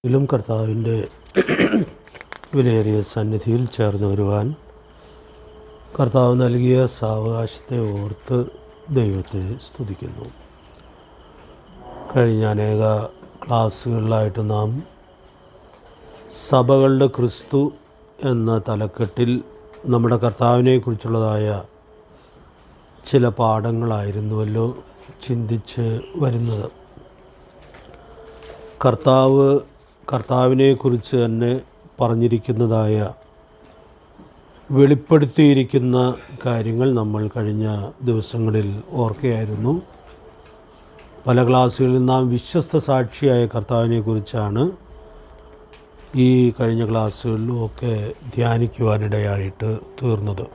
ിലും കർത്താവിൻ്റെ വിലയേറിയ സന്നിധിയിൽ ചേർന്ന് വരുവാൻ കർത്താവ് നൽകിയ സാവകാശത്തെ ഓർത്ത് ദൈവത്തെ സ്തുതിക്കുന്നു. കഴിഞ്ഞ അനേക ക്ലാസ്സുകളിലായിട്ട് നാം സഭകളുടെ ക്രിസ്തു എന്ന തലക്കെട്ടിൽ നമ്മുടെ കർത്താവിനെക്കുറിച്ചുള്ളതായ ചില പാഠങ്ങളായിരുന്നുവല്ലോ ചിന്തിച്ച് വരുന്നത്. കർത്താവിനെക്കുറിച്ച് തന്നെ പറഞ്ഞിരിക്കുന്നതായ വെളിപ്പെടുത്തിയിരിക്കുന്ന കാര്യങ്ങൾ നമ്മൾ കഴിഞ്ഞ ദിവസങ്ങളിൽ ഓർക്കുകയായിരുന്നു. പല ക്ലാസ്സുകളിൽ നാം വിശ്വസ്ത സാക്ഷിയായ കർത്താവിനെക്കുറിച്ചാണ് ഈ കഴിഞ്ഞ ക്ലാസ്സുകളിലും ഒക്കെ ധ്യാനിക്കുവാനിടയായിട്ട് തീർന്നത്.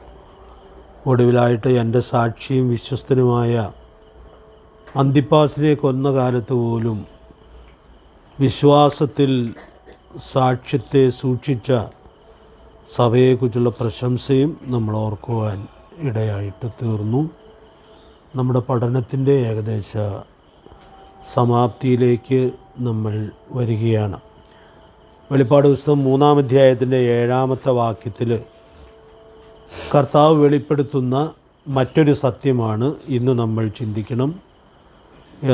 ഒടുവിലായിട്ട് എൻ്റെ സാക്ഷിയും വിശ്വസ്തനുമായ അന്തിപ്പാസിനെ കൊന്ന കാലത്ത് പോലും വിശ്വാസത്തിൽ സാക്ഷ്യത്തെ സൂക്ഷിച്ച സഭയെക്കുറിച്ചുള്ള പ്രശംസയും നമ്മൾ ഓർക്കുവാൻ ഇടയായിട്ട് തീർന്നു. നമ്മുടെ പഠനത്തിൻ്റെ ഏകദേശ സമാപ്തിയിലേക്ക് നമ്മൾ വരികയാണ്. വെളിപ്പാട് പുസ്തകം 3-ാം അധ്യായത്തിൻ്റെ 7-ാമത്തെ വാക്യത്തിൽ കർത്താവ് വെളിപ്പെടുത്തുന്ന മറ്റൊരു സത്യമാണ് ഇന്ന് നമ്മൾ ചിന്തിക്കണം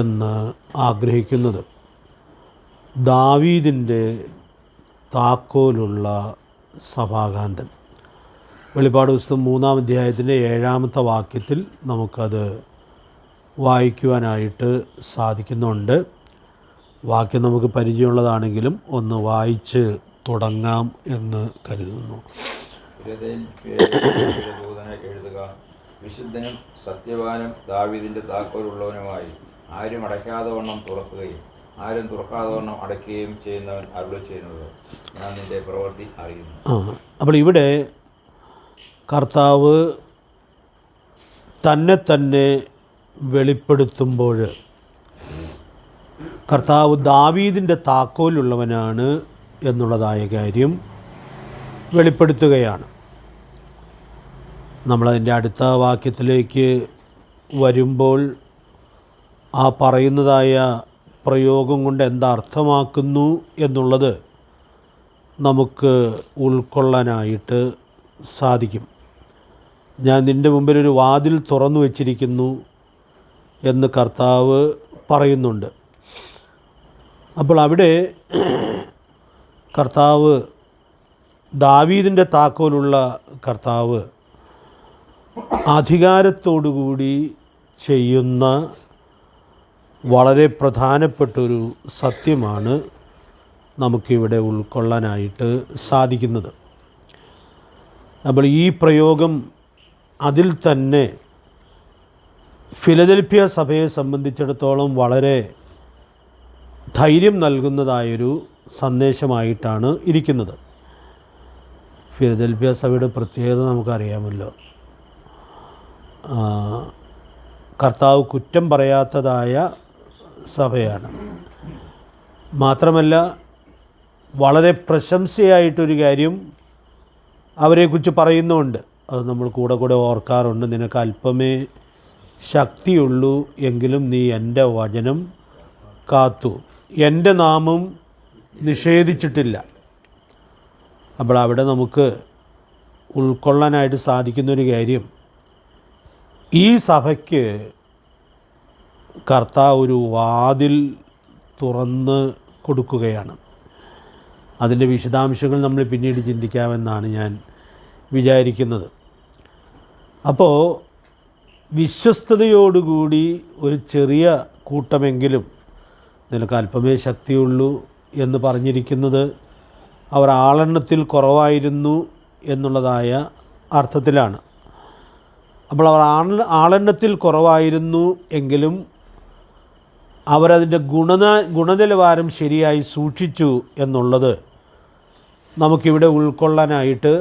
എന്ന് ആഗ്രഹിക്കുന്നത്. ദാവീദിൻ്റെ താക്കോലുള്ള സഭാകാന്തൻ. വെളിപ്പാട് പുസ്തകം 3-ാം അധ്യായത്തിൻ്റെ 7-ാമത്തെ വാക്യത്തിൽ നമുക്കത് വായിക്കുവാനായിട്ട് സാധിക്കുന്നുണ്ട്. വാക്യം നമുക്ക് പരിചയമുള്ളതാണെങ്കിലും ഒന്ന് വായിച്ച് തുടങ്ങാം എന്ന് കരുതുന്നു. എഴുതുക, വിശുദ്ധനും സത്യവാനും ദാവീദിൻ്റെ താക്കോലുള്ളവനുമായി ആരും അടയ്ക്കാതെ വണ്ണം തുറക്കുകയും ആരും തുറക്കാതെ വണ്ണം അടയ്ക്കുകയും ചെയ്യുന്നവൻ അരുളി ചെയ്യുന്നത് ഞാൻ നിൻ്റെ പ്രവൃത്തി അറിയുന്നു. അപ്പോൾ ഇവിടെ കർത്താവ് തന്നെ വെളിപ്പെടുത്തുമ്പോൾ കർത്താവ് ദാവീദിൻ്റെ താക്കോലുള്ളവനാണ് എന്നുള്ളതായ കാര്യം വെളിപ്പെടുത്തുകയാണ്. നമ്മളതിൻ്റെ അടുത്ത വാക്യത്തിലേക്ക് വരുമ്പോൾ ആ പറയുന്നതായ പ്രയോഗം കൊണ്ട് എന്തർത്ഥമാക്കുന്നു എന്നുള്ളത് നമുക്ക് ഉൾക്കൊള്ളാനായിട്ട് സാധിക്കും. ഞാൻ നിൻ്റെ മുമ്പിലൊരു വാതിൽ തുറന്നു വച്ചിരിക്കുന്നു എന്ന് കർത്താവ് പറയുന്നുണ്ട്. അപ്പോൾ അവിടെ കർത്താവ് ദാവീദിൻ്റെ താക്കോലുള്ള കർത്താവ് അധികാരത്തോടുകൂടി ചെയ്യുന്ന വളരെ പ്രധാനപ്പെട്ടൊരു സത്യമാണ് നമുക്കിവിടെ ഉൾക്കൊള്ളാനായിട്ട് സാധിക്കുന്നത്. അപ്പോൾ ഈ പ്രയോഗം അതിൽ തന്നെ ഫിലദൽഫിയ സഭയെ സംബന്ധിച്ചിടത്തോളം വളരെ ധൈര്യം നൽകുന്നതായൊരു സന്ദേശമായിട്ടാണ് ഇരിക്കുന്നത്. ഫിലദൽഫിയ സഭയുടെ പ്രത്യേകത നമുക്കറിയാമല്ലോ. കർത്താവ് കുറ്റം പറയാത്തതായ സഭയാണ്. മാത്രമല്ല വളരെ പ്രശംസയായിട്ടൊരു കാര്യം അവരെക്കുറിച്ച് പറയുന്നുമുണ്ട്. അത് നമ്മൾ കൂടെ ഓർക്കാറുണ്ട്. നിനക്ക് അല്പമേ ശക്തിയുള്ളൂ, എങ്കിലും നീ എൻ്റെ വചനം കാത്തു, എൻ്റെ നാമം നിഷേധിച്ചിട്ടില്ല. അപ്പോൾ അവിടെ നമുക്ക് ഉൾക്കൊള്ളാനായിട്ട് സാധിക്കുന്നൊരു കാര്യം, ഈ സഭയ്ക്ക് കർത്താവ് ഒരു വാതിൽ തുറന്ന് കൊടുക്കുകയാണ്. അതിൻ്റെ വിശദാംശങ്ങൾ നമ്മൾ പിന്നീട് ചിന്തിക്കാമെന്നാണ് ഞാൻ വിചാരിക്കുന്നത്. അപ്പോൾ വിശ്വസ്തയോടുകൂടി ഒരു ചെറിയ കൂട്ടമെങ്കിലും നിനക്ക് അല്പമേ ശക്തിയുള്ളൂ എന്ന് പറഞ്ഞിരിക്കുന്നത് അവർ ആളെണ്ണത്തിൽ കുറവായിരുന്നു എന്നുള്ളതായ അർത്ഥത്തിലാണ്. അപ്പോൾ അവർ ആളെണ്ണത്തിൽ കുറവായിരുന്നു എങ്കിലും അവരതിൻ്റെ ഗുണനിലവാരം ശരിയായി സൂക്ഷിച്ചു എന്നുള്ളത് നമുക്കിവിടെ ഉൾക്കൊള്ളാനായിട്ട്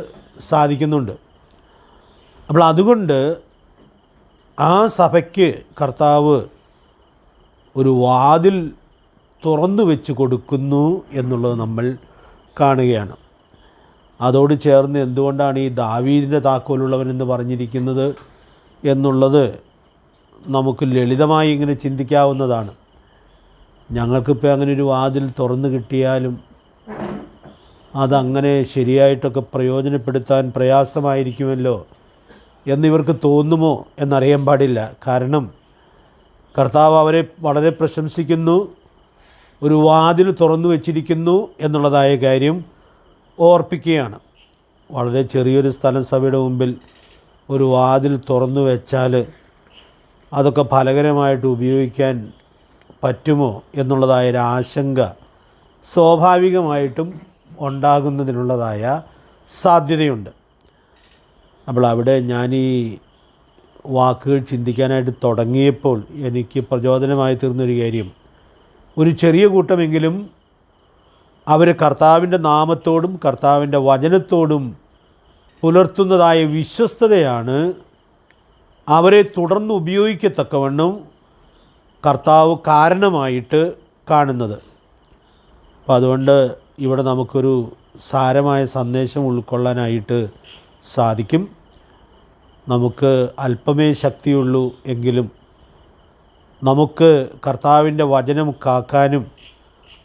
സാധിക്കുന്നുണ്ട്. അപ്പോൾ അതുകൊണ്ട് ആ സഭയ്ക്ക് കർത്താവ് ഒരു വാതിൽ തുറന്നു വെച്ച് കൊടുക്കുന്നു എന്നുള്ളത് നമ്മൾ കാണുകയാണ്. അതോട് ചേർന്ന് എന്തുകൊണ്ടാണ് ഈ ദാവീദിൻ്റെ താക്കോലുള്ളവനെന്ന് പറഞ്ഞിരിക്കുന്നത് എന്നുള്ളത് നമുക്ക് ലളിതമായി ഇങ്ങനെ ചിന്തിക്കാവുന്നതാണ്. ഞങ്ങൾക്കിപ്പോൾ അങ്ങനെ ഒരു വാതിൽ തുറന്നു കിട്ടിയാലും അതങ്ങനെ ശരിയായിട്ടൊക്കെ പ്രയോജനപ്പെടുത്താൻ പ്രയാസമായിരിക്കുമല്ലോ എന്നിവർക്ക് തോന്നുമോ എന്നറിയാൻ പാടില്ല. കാരണം കർത്താവ് അവരെ വളരെ പ്രശംസിക്കുന്നു, ഒരു വാതിൽ തുറന്നു വച്ചിരിക്കുന്നു എന്നുള്ളതായ കാര്യം ഓർപ്പിക്കുകയാണ്. വളരെ ചെറിയൊരു സ്ഥലം സഭയുടെ മുമ്പിൽ ഒരു വാതിൽ തുറന്നു വെച്ചാൽ അതൊക്കെ ഫലകരമായിട്ട് ഉപയോഗിക്കാൻ പറ്റുമോ എന്നുള്ളതായൊരു ആശങ്ക സ്വാഭാവികമായിട്ടും ഉണ്ടാകുന്നതിനുള്ളതായ സാധ്യതയുണ്ട്. അപ്പോൾ അവിടെ ഞാൻ ഈ വാക്കുകൾ ചിന്തിക്കാനായിട്ട് തുടങ്ങിയപ്പോൾ എനിക്ക് പ്രചോദനമായി തീർന്നൊരു കാര്യം, ഒരു ചെറിയ കൂട്ടമെങ്കിലും അവർ കർത്താവിൻ്റെ നാമത്തോടും കർത്താവിൻ്റെ വചനത്തോടും പുലർത്തുന്നതായ വിശ്വസ്തതയാണ് അവരെ തുടർന്ന് ഉപയോഗിക്കത്തക്കവണ്ണം കർത്താവ് കാരണമായിട്ട് കാണുന്നത്. അപ്പം അതുകൊണ്ട് ഇവിടെ നമുക്കൊരു സാരമായ സന്ദേശം ഉൾക്കൊള്ളാനായിട്ട് സാധിക്കും. നമുക്ക് അല്പമേ ശക്തിയുള്ളൂ എങ്കിലും നമുക്ക് കർത്താവിൻ്റെ വചനം കാക്കാനും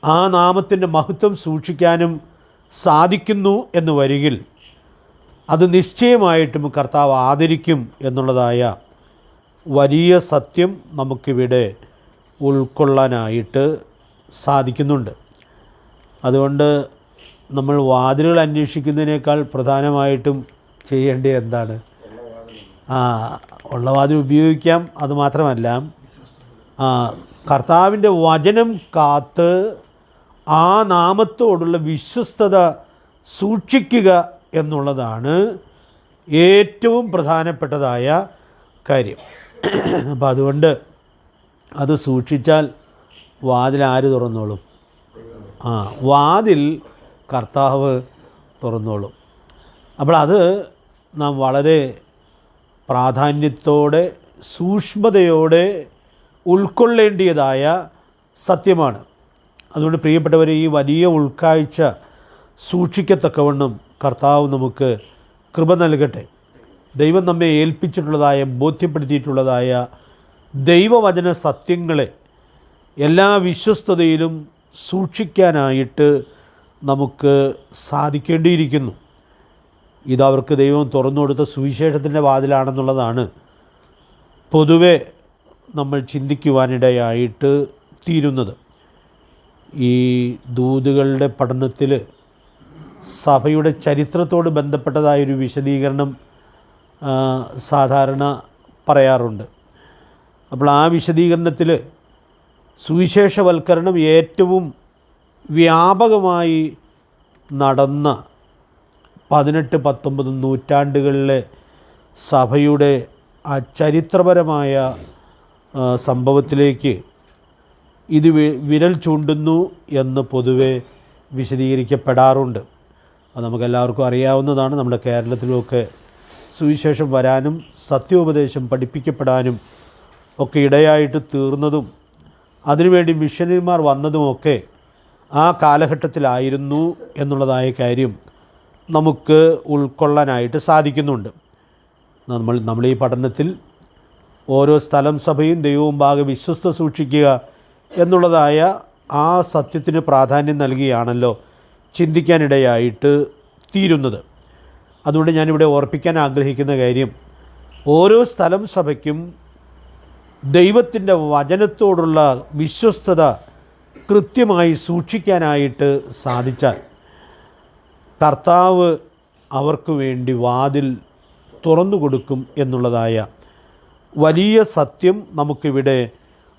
ആ നാമത്തിൻ്റെ മഹത്വം സൂക്ഷിക്കാനും സാധിക്കുന്നു എന്ന് വരികിൽ അത് നിശ്ചയമായിട്ടും കർത്താവ് ആദരിക്കും എന്നുള്ളതായ വലിയ സത്യം നമുക്കിവിടെ ഉൾക്കൊള്ളാനായിട്ട് സാധിക്കുന്നുണ്ട്. അതുകൊണ്ട് നമ്മൾ വാതിലുകൾ അന്വേഷിക്കുന്നതിനേക്കാൾ പ്രധാനമായിട്ടും ചെയ്യേണ്ടത് എന്താണ്? ഉള്ള വാതിൽ ഉപയോഗിക്കാം. അതുമാത്രമല്ല, കർത്താവിൻ്റെ വചനം കാത്ത് ആ നാമത്തോടുള്ള വിശ്വസ്തത സൂക്ഷിക്കുക എന്നുള്ളതാണ് ഏറ്റവും പ്രധാനപ്പെട്ടതായ കാര്യം. അപ്പം അതുകൊണ്ട് അത് സൂക്ഷിച്ചാൽ വാതിൽ ആര് തുറന്നോളും? വാതിൽ കർത്താവ് തുറന്നോളും. അപ്പോൾ അത് നാം വളരെ പ്രാധാന്യത്തോടെ സൂക്ഷ്മതയോടെ ഉൾക്കൊള്ളേണ്ടിയതായ സത്യമാണ്. അതുകൊണ്ട് പ്രിയപ്പെട്ടവരെ, ഈ വലിയ ഉൾക്കാഴ്ച സൂക്ഷിക്കത്തക്കവണ്ണം കർത്താവ് നമുക്ക് കൃപ നൽകട്ടെ. ദൈവം നമ്മെ ഏൽപ്പിച്ചിട്ടുള്ളതായ ബോധ്യപ്പെടുത്തിയിട്ടുള്ളതായ ദൈവവചന സത്യങ്ങളെ എല്ലാ വിശ്വസ്തതയിലും സൂക്ഷിക്കാനായിട്ട് നമുക്ക് സാധിക്കേണ്ടിയിരിക്കുന്നു. ഇതവർക്ക് ദൈവം തുറന്നു കൊടുത്ത സുവിശേഷത്തിൻ്റെ വാതിലാണെന്നുള്ളതാണ് പൊതുവെ നമ്മൾ ചിന്തിക്കുവാനിടയായിട്ട് തീരുന്നത്. ഈ ദൂതുകളുടെ പഠനത്തിൽ സഭയുടെ ചരിത്രത്തോട് ബന്ധപ്പെട്ടതായൊരു വിശദീകരണം സാധാരണ പറയാറുണ്ട്. അപ്പോൾ ആ വിശദീകരണത്തിൽ സുവിശേഷവൽക്കരണം ഏറ്റവും വ്യാപകമായി നടന്ന 18-19 നൂറ്റാണ്ടുകളിലെ സഭയുടെ ആ ചരിത്രപരമായ സംഭവത്തിലേക്ക് ഇത് വിരൽ ചൂണ്ടുന്നു എന്ന് പൊതുവെ വിശദീകരിക്കപ്പെടാറുണ്ട്. അത് നമുക്കെല്ലാവർക്കും അറിയാവുന്നതാണ്. നമ്മുടെ കേരളത്തിലുമൊക്കെ സുവിശേഷം വരാനും സത്യോപദേശം പഠിപ്പിക്കപ്പെടാനും ഒക്കെ ഇടയായിട്ട് തീർന്നതും അതിനുവേണ്ടി മിഷനറിമാർ വന്നതുമൊക്കെ ആ കാലഘട്ടത്തിലായിരുന്നു എന്നുള്ളതായ കാര്യം നമുക്ക് ഉൾക്കൊള്ളാനായിട്ട് സാധിക്കുന്നുണ്ട്. നമ്മൾ ഈ പഠനത്തിൽ ഓരോ സ്ഥലം സഭയും ദൈവവും ഭാഗം വിശ്വസ്ത സൂക്ഷിക്കുക എന്നുള്ളതായ ആ സത്യത്തിന് പ്രാധാന്യം നൽകിയാണല്ലോ ചിന്തിക്കാനിടയായിട്ട് തീരുന്നത്. അതുകൊണ്ട് ഞാനിവിടെ ഓർപ്പിക്കാൻ ആഗ്രഹിക്കുന്ന കാര്യം, ഓരോ സ്ഥലം സഭയ്ക്കും ദൈവത്തിൻ്റെ വചനത്തോടുള്ള വിശ്വസ്തത കൃത്യമായി സൂക്ഷിക്കാനായിട്ട് സാധിച്ചാൽ കർത്താവ് അവർക്ക് വേണ്ടി വാതിൽ തുറന്നു കൊടുക്കും എന്നുള്ളതായ വലിയ സത്യം നമുക്കിവിടെ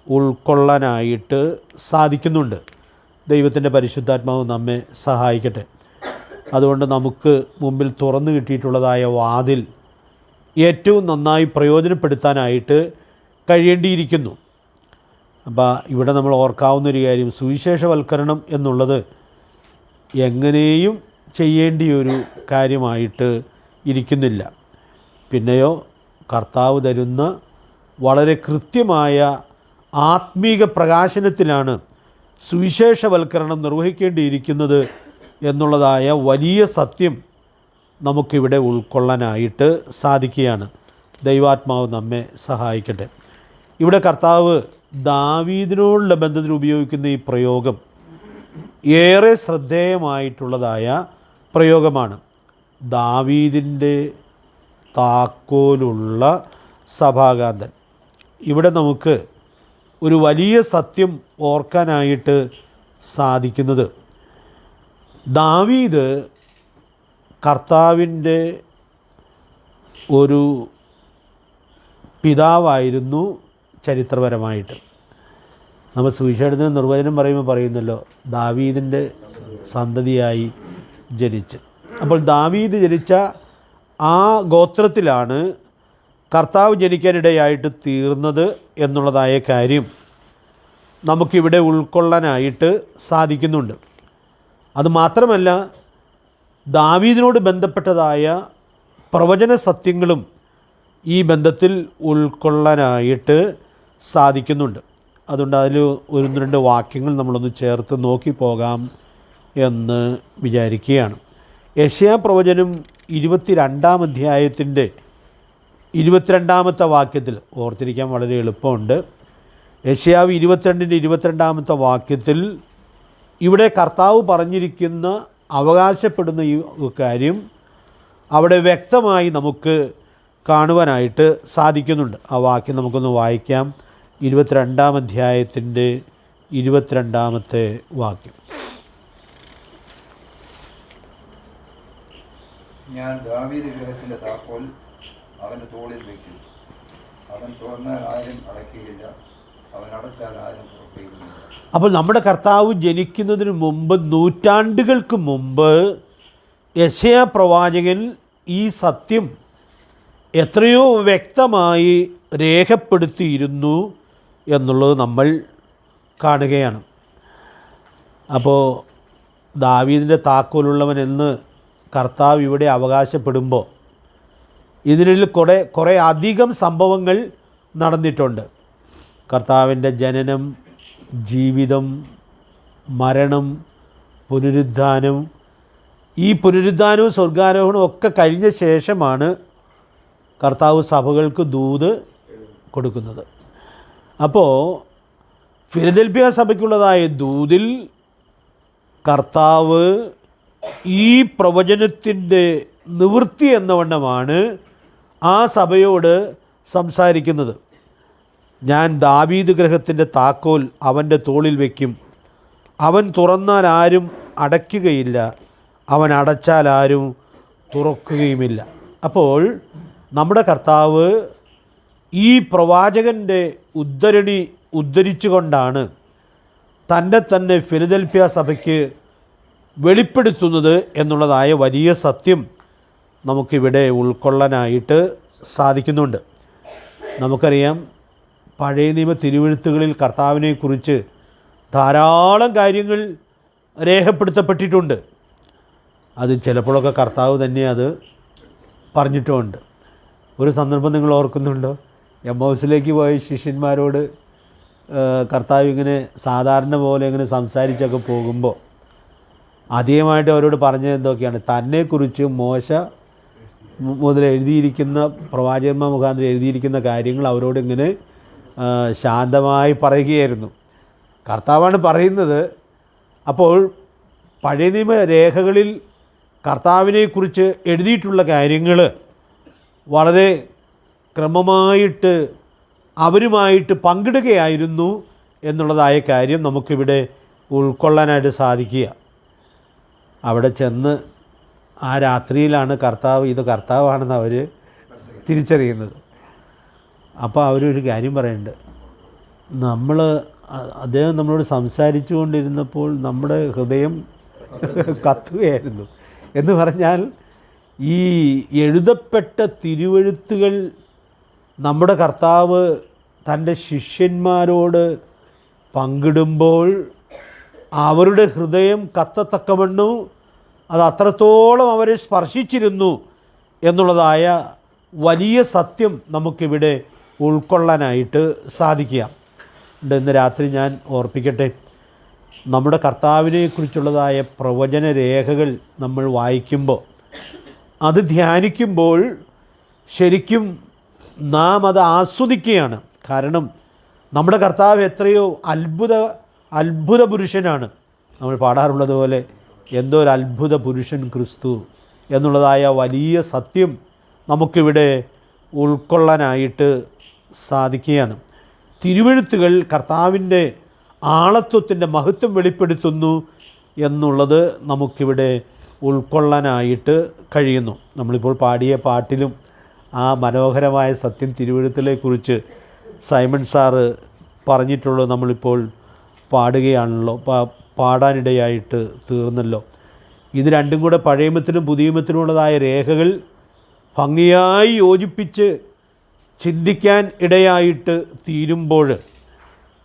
ഉൾക്കൊള്ളാനായിട്ട് സാധിക്കുന്നുണ്ട്. ദൈവത്തിൻ്റെ പരിശുദ്ധാത്മാവ് നമ്മെ സഹായിക്കട്ടെ. അതുകൊണ്ട് നമുക്ക് മുമ്പിൽ തുറന്നു കിട്ടിയിട്ടുള്ളതായ വാതിൽ ഏറ്റവും നന്നായി പ്രയോജനപ്പെടുത്താനായിട്ട് കഴിയേണ്ടിയിരിക്കുന്നു. അപ്പോൾ ഇവിടെ നമ്മൾ ഓർക്കാവുന്നൊരു കാര്യം, സുവിശേഷവൽക്കരണം എന്നുള്ളത് എങ്ങനെയും ചെയ്യേണ്ടിയൊരു കാര്യമായിട്ട് ഇരിക്കുന്നില്ല. പിന്നെയോ കർത്താവ് തരുന്ന വളരെ കൃത്യമായ ആത്മീക പ്രകാശനത്തിലാണ് സുവിശേഷവൽക്കരണം നിർവഹിക്കേണ്ടിയിരിക്കുന്നത് എന്നുള്ളതായ വലിയ സത്യം നമുക്കിവിടെ ഉൾക്കൊള്ളാനായിട്ട് സാധിക്കുകയാണ്. ദൈവാത്മാവ് നമ്മെ സഹായിക്കട്ടെ. ഇവിടെ കർത്താവ് ദാവീദിനോടുള്ള ബന്ധത്തിൽ ഉപയോഗിക്കുന്ന ഈ പ്രയോഗം ഏറെ ശ്രദ്ധേയമായിട്ടുള്ളതായ പ്രയോഗമാണ്. ദാവീദിൻ്റെ താക്കോലുള്ള സഭാകാന്തൻ. ഇവിടെ നമുക്ക് ഒരു വലിയ സത്യം ഓർക്കാനായിട്ട് സാധിക്കുന്നത്, ദാവീദ് കർത്താവിൻ്റെ ഒരു പിതാവായിരുന്നു ചരിത്രപരമായിട്ട്. നമ്മൾ സുവിശേഷത്തിന് നിർവചനം പറയുമ്പോൾ പറയുന്നല്ലോ, ദാവീദിൻ്റെ സന്തതിയായി ജനിച്ച്. അപ്പോൾ ദാവീദ് ജനിച്ച ആ ഗോത്രത്തിലാണ് കർത്താവ് ജനിക്കാനിടയായിട്ട് തീർന്നത് എന്നുള്ളതായ കാര്യം നമുക്കിവിടെ ഉൾക്കൊള്ളാനായിട്ട് സാധിക്കുന്നുണ്ട്. അതുമാത്രമല്ല, ദാവീദിനോട് ബന്ധപ്പെട്ടതായ പ്രവചന സത്യങ്ങളും ഈ ബന്ധത്തിൽ ഉൾക്കൊള്ളാനായിട്ട് സാധിക്കുന്നുണ്ട്. അതുകൊണ്ട് അതിൽ 1-2 വാക്യങ്ങൾ നമ്മളൊന്ന് ചേർത്ത് നോക്കി പോകാം എന്ന് വിചാരിക്കുകയാണ്. യെശയ്യാ പ്രവചനം 22-ാം അധ്യായത്തിൻ്റെ 22-ാമത്തെ വാക്യത്തിൽ ഓർത്തിരിക്കാൻ വളരെ എളുപ്പമുണ്ട്. യെശയ്യാവ് 22-ൻ്റെ 22-ാമത്തെ വാക്യത്തിൽ ഇവിടെ കർത്താവ് പറഞ്ഞിരിക്കുന്ന അവകാശപ്പെടുന്ന ഈ കാര്യം അവിടെ വ്യക്തമായി നമുക്ക് കാണുവാനായിട്ട് സാധിക്കുന്നുണ്ട്. ആ വാക്യം നമുക്കൊന്ന് വായിക്കാം. 22-ാം അധ്യായത്തിൻ്റെ 22-ാമത്തെ വാക്യം. ഞാൻ ദാവീദ് ഗൃഹത്തിൻ്റെ താക്കോൽ അവൻ്റെ തോളിൽ വയ്ക്കും. അവൻ തുറന്നാൽ ആരും അടയ്ക്കുകയില്ല, അവൻ അടച്ചാൽ ആരും തുറക്കുകയില്ല. അപ്പോൾ നമ്മുടെ കർത്താവ് ജനിക്കുന്നതിന് മുമ്പ്, നൂറ്റാണ്ടുകൾക്ക് മുമ്പ് യെശയ്യാ പ്രവാചകൻ ഈ സത്യം എത്രയോ വ്യക്തമായി രേഖപ്പെടുത്തിയിരുന്നു എന്നുള്ളത് നമ്മൾ കാണുകയാണ്. അപ്പോൾ ദാവീദിൻ്റെ താക്കോലുള്ളവൻ എന്ന് കർത്താവ് ഇവിടെ അവകാശപ്പെടുമ്പോൾ ഇതിനിൽ കുറേ അധികം സംഭവങ്ങൾ നടന്നിട്ടുണ്ട്. കർത്താവിൻ്റെ ജനനം, ജീവിതം, മരണം, പുനരുദ്ധാനം. ഈ പുനരുദ്ധാനവും സ്വർഗാരോഹണവും ഒക്കെ കഴിഞ്ഞ ശേഷമാണ് കർത്താവ് സഭകൾക്ക് ദൂത് കൊടുക്കുന്നത്. അപ്പോൾ ഫിലദൽഫിയ സഭയ്ക്കുള്ളതായ ദൂതിൽ കർത്താവ് ഈ പ്രവചനത്തിൻ്റെ നിവൃത്തി എന്നവണ്ണമാണ് ആ സഭയോട് സംസാരിക്കുന്നത്. ഞാൻ ദാവീദ് ഗൃഹത്തിൻ്റെ താക്കോൽ അവൻ്റെ തോളിൽ വയ്ക്കും. അവൻ തുറന്നാൽ ആരും അടയ്ക്കുകയില്ല, അവൻ അടച്ചാൽ ആരും തുറക്കുകയുമില്ല. അപ്പോൾ നമ്മുടെ കർത്താവ് ഈ പ്രവാചകൻ്റെ ഉദ്ധരണി ഉദ്ധരിച്ചുകൊണ്ടാണ് തന്നെ ഫിലദൽഫിയ സഭയ്ക്ക് വെളിപ്പെടുത്തുന്നത് എന്നുള്ളതായ വലിയ സത്യം നമുക്കിവിടെ ഉൾക്കൊള്ളാനായിട്ട് സാധിക്കുന്നുണ്ട്. നമുക്കറിയാം, പഴയ നിയമ തിരുവെഴുത്തുകളിൽ കർത്താവിനെക്കുറിച്ച് ധാരാളം കാര്യങ്ങൾ രേഖപ്പെടുത്തപ്പെട്ടിട്ടുണ്ട്. അത് ചിലപ്പോഴൊക്കെ കർത്താവ് തന്നെ അത് പറഞ്ഞിട്ടുമുണ്ട്. ഒരു സന്ദർഭം നിങ്ങൾ ഓർക്കുന്നുണ്ടോ? എമ്മൗസിലേക്ക് പോയ ശിഷ്യന്മാരോട് കർത്താവ് ഇങ്ങനെ സാധാരണ പോലെ ഇങ്ങനെ സംസാരിച്ചൊക്കെ പോകുമ്പോൾ ആദ്യമായിട്ട് അവരോട് പറഞ്ഞത് എന്തൊക്കെയാണ്? തന്നെക്കുറിച്ച് മോശ മുതൽ എഴുതിയിരിക്കുന്ന പ്രവാചകന്മാർ മുഖാന്തരം എഴുതിയിരിക്കുന്ന കാര്യങ്ങൾ അവരോട് ഇങ്ങനെ ശാന്തമായി പറയുകയായിരുന്നു. കർത്താവാണ് പറയുന്നത്. അപ്പോൾ പഴയ നിയമ രേഖകളിൽ കർത്താവിനെക്കുറിച്ച് എഴുതിയിട്ടുള്ള കാര്യങ്ങൾ വളരെ ക്രമമായിട്ട് അവരുമായിട്ട് പങ്കിടുകയായിരുന്നു എന്നുള്ളതായ കാര്യം നമുക്കിവിടെ ഉൾക്കൊള്ളാനായിട്ട് സാധിക്കുക. അവിടെ ചെന്ന് ആ രാത്രിയിലാണ് ഇത് കർത്താവാണെന്ന് അവർ തിരിച്ചറിയുന്നത്. അപ്പോൾ അവരൊരു കാര്യം പറയുന്നുണ്ട്. അദ്ദേഹം നമ്മളോട് സംസാരിച്ചു കൊണ്ടിരുന്നപ്പോൾ നമ്മുടെ ഹൃദയം കത്തുകയായിരുന്നു എന്ന് പറഞ്ഞാൽ, ഈ എഴുതപ്പെട്ട തിരുവെഴുത്തുകൾ നമ്മുടെ കർത്താവ് തൻ്റെ ശിഷ്യന്മാരോട് പങ്കിടുമ്പോൾ അവരുടെ ഹൃദയം കത്തത്തക്കവണ്ണം അത് അത്രത്തോളം അവരെ സ്പർശിച്ചിരുന്നു എന്നുള്ളതായ വലിയ സത്യം നമുക്കിവിടെ ഉൾക്കൊള്ളാനായിട്ട് സാധിക്കുക. ഇന്ന് രാത്രി ഞാൻ ഓർപ്പിക്കട്ടെ, നമ്മുടെ കർത്താവിനെക്കുറിച്ചുള്ളതായ പ്രവചന രേഖകൾ നമ്മൾ വായിക്കുമ്പോൾ, അത് ധ്യാനിക്കുമ്പോൾ ശരിക്കും നാം അത് ആസ്വദിക്കുകയാണ്. കാരണം നമ്മുടെ കർത്താവ് എത്രയോ അത്ഭുത പുരുഷനാണ്. നമ്മൾ പാടാറുള്ളത് പോലെ എന്തോ ഒരു അത്ഭുത പുരുഷൻ ക്രിസ്തു എന്നുള്ളതായ വലിയ സത്യം നമുക്കിവിടെ ഉൾക്കൊള്ളാനായിട്ട് സാധിക്കുകയാണ്. തിരുവെഴുത്തുകൾ കർത്താവിൻ്റെ ആളത്വത്തിൻ്റെ മഹത്വം വെളിപ്പെടുത്തുന്നു എന്നുള്ളത് നമുക്കിവിടെ ഉൾക്കൊള്ളാനായിട്ട് കഴിയുന്നു. നമ്മളിപ്പോൾ പാടിയ പാട്ടിലും ആ മനോഹരമായ സത്യം തിരുവെഴുത്തിനെക്കുറിച്ച് സൈമൺ സാറ് പറഞ്ഞിട്ടുള്ളത് നമ്മളിപ്പോൾ പാടുകയാണല്ലോ, പാടാനിടയായിട്ട് തീർന്നല്ലോ. ഇത് രണ്ടും കൂടെ പഴയമത്തിനും പുതിയമത്തിനുമുള്ളതായ രേഖകൾ ഭംഗിയായി യോജിപ്പിച്ച് ചിന്തിക്കാൻ ഇടയായിട്ട് തീരുമ്പോൾ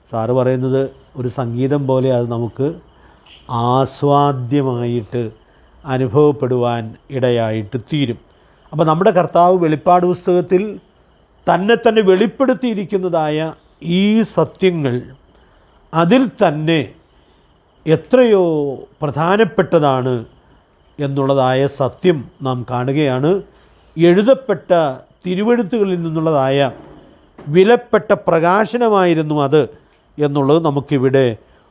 സാറ് പറയുന്നത് ഒരു സംഗീതം പോലെ അത് നമുക്ക് ആസ്വാദ്യമായിട്ട് അനുഭവപ്പെടുവാൻ ഇടയായിട്ട് തീരും. അപ്പോൾ നമ്മുടെ കർത്താവ് വെളിപ്പാട് പുസ്തകത്തിൽ തന്നെ വെളിപ്പെടുത്തിയിരിക്കുന്നതായ ഈ സത്യങ്ങൾ അതിൽ തന്നെ എത്രയോ പ്രധാനപ്പെട്ടതാണ് എന്നുള്ളതായ സത്യം നാം കാണുകയാണ്. എഴുതപ്പെട്ട തിരുവെഴുത്തുകളിൽ നിന്നുള്ളതായ വിലപ്പെട്ട പ്രകാശനമായിരുന്നു അത് എന്നുള്ളത് നമുക്കിവിടെ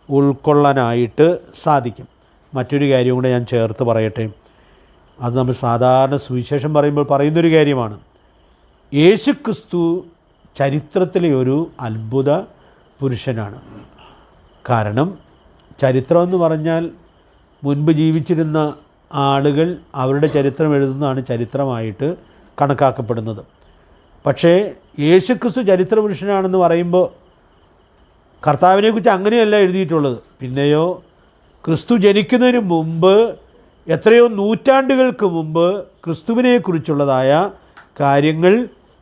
ഉൾക്കൊള്ളാനായിട്ട് സാധിക്കും. മറ്റൊരു കാര്യം കൂടെ ഞാൻ ചേർത്ത് പറയട്ടെ. അത് നമ്മൾ സാധാരണ സുവിശേഷം പറയുമ്പോൾ പറയുന്നൊരു കാര്യമാണ്. യേശുക്രിസ്തു ചരിത്രത്തിലെ ഒരു അത്ഭുത പുരുഷനാണ്. കാരണം ചരിത്രമെന്ന് പറഞ്ഞാൽ മുൻപ് ജീവിച്ചിരുന്ന ആളുകൾ അവരുടെ ചരിത്രം എഴുതുന്നതാണ് ചരിത്രമായിട്ട് കണക്കാക്കപ്പെടുന്നത്. പക്ഷേ യേശുക്രിസ്തു ചരിത്ര പുരുഷനാണെന്ന് പറയുമ്പോൾ കർത്താവിനെക്കുറിച്ച് അങ്ങനെയല്ല എഴുതിയിട്ടുള്ളത്. പിന്നെയോ ക്രിസ്തു ജനിക്കുന്നതിന് മുമ്പ് എത്രയോ നൂറ്റാണ്ടുകൾക്ക് മുമ്പ് ക്രിസ്തുവിനെക്കുറിച്ചുള്ളതായ കാര്യങ്ങൾ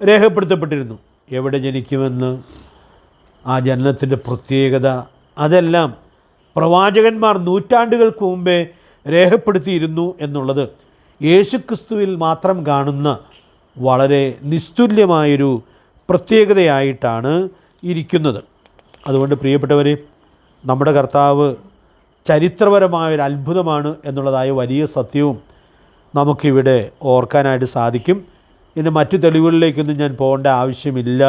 രേഖപ്പെടുത്തപ്പെട്ടിരുന്നു. എവിടെ ജനിക്കുമെന്ന്, ആ ജനനത്തിൻ്റെ പ്രത്യേകത, അതെല്ലാം പ്രവാചകന്മാർ നൂറ്റാണ്ടുകൾക്ക് മുമ്പേ രേഖപ്പെടുത്തിയിരുന്നു എന്നുള്ളത് യേശുക്രിസ്തുവിൽ മാത്രം കാണുന്ന വളരെ നിസ്തുല്യമായൊരു പ്രത്യേകതയായിട്ടാണ് ഇരിക്കുന്നത്. അതുകൊണ്ട് പ്രിയപ്പെട്ടവരെ, നമ്മുടെ കർത്താവ് ചരിത്രപരമായൊരു അത്ഭുതമാണ് എന്നുള്ളതായ വലിയ സത്യവും നമുക്കിവിടെ ഓർക്കാനായിട്ട് സാധിക്കും. ഇനി മറ്റു തെളിവുകളിലേക്കൊന്നും ഞാൻ പോകേണ്ട ആവശ്യമില്ല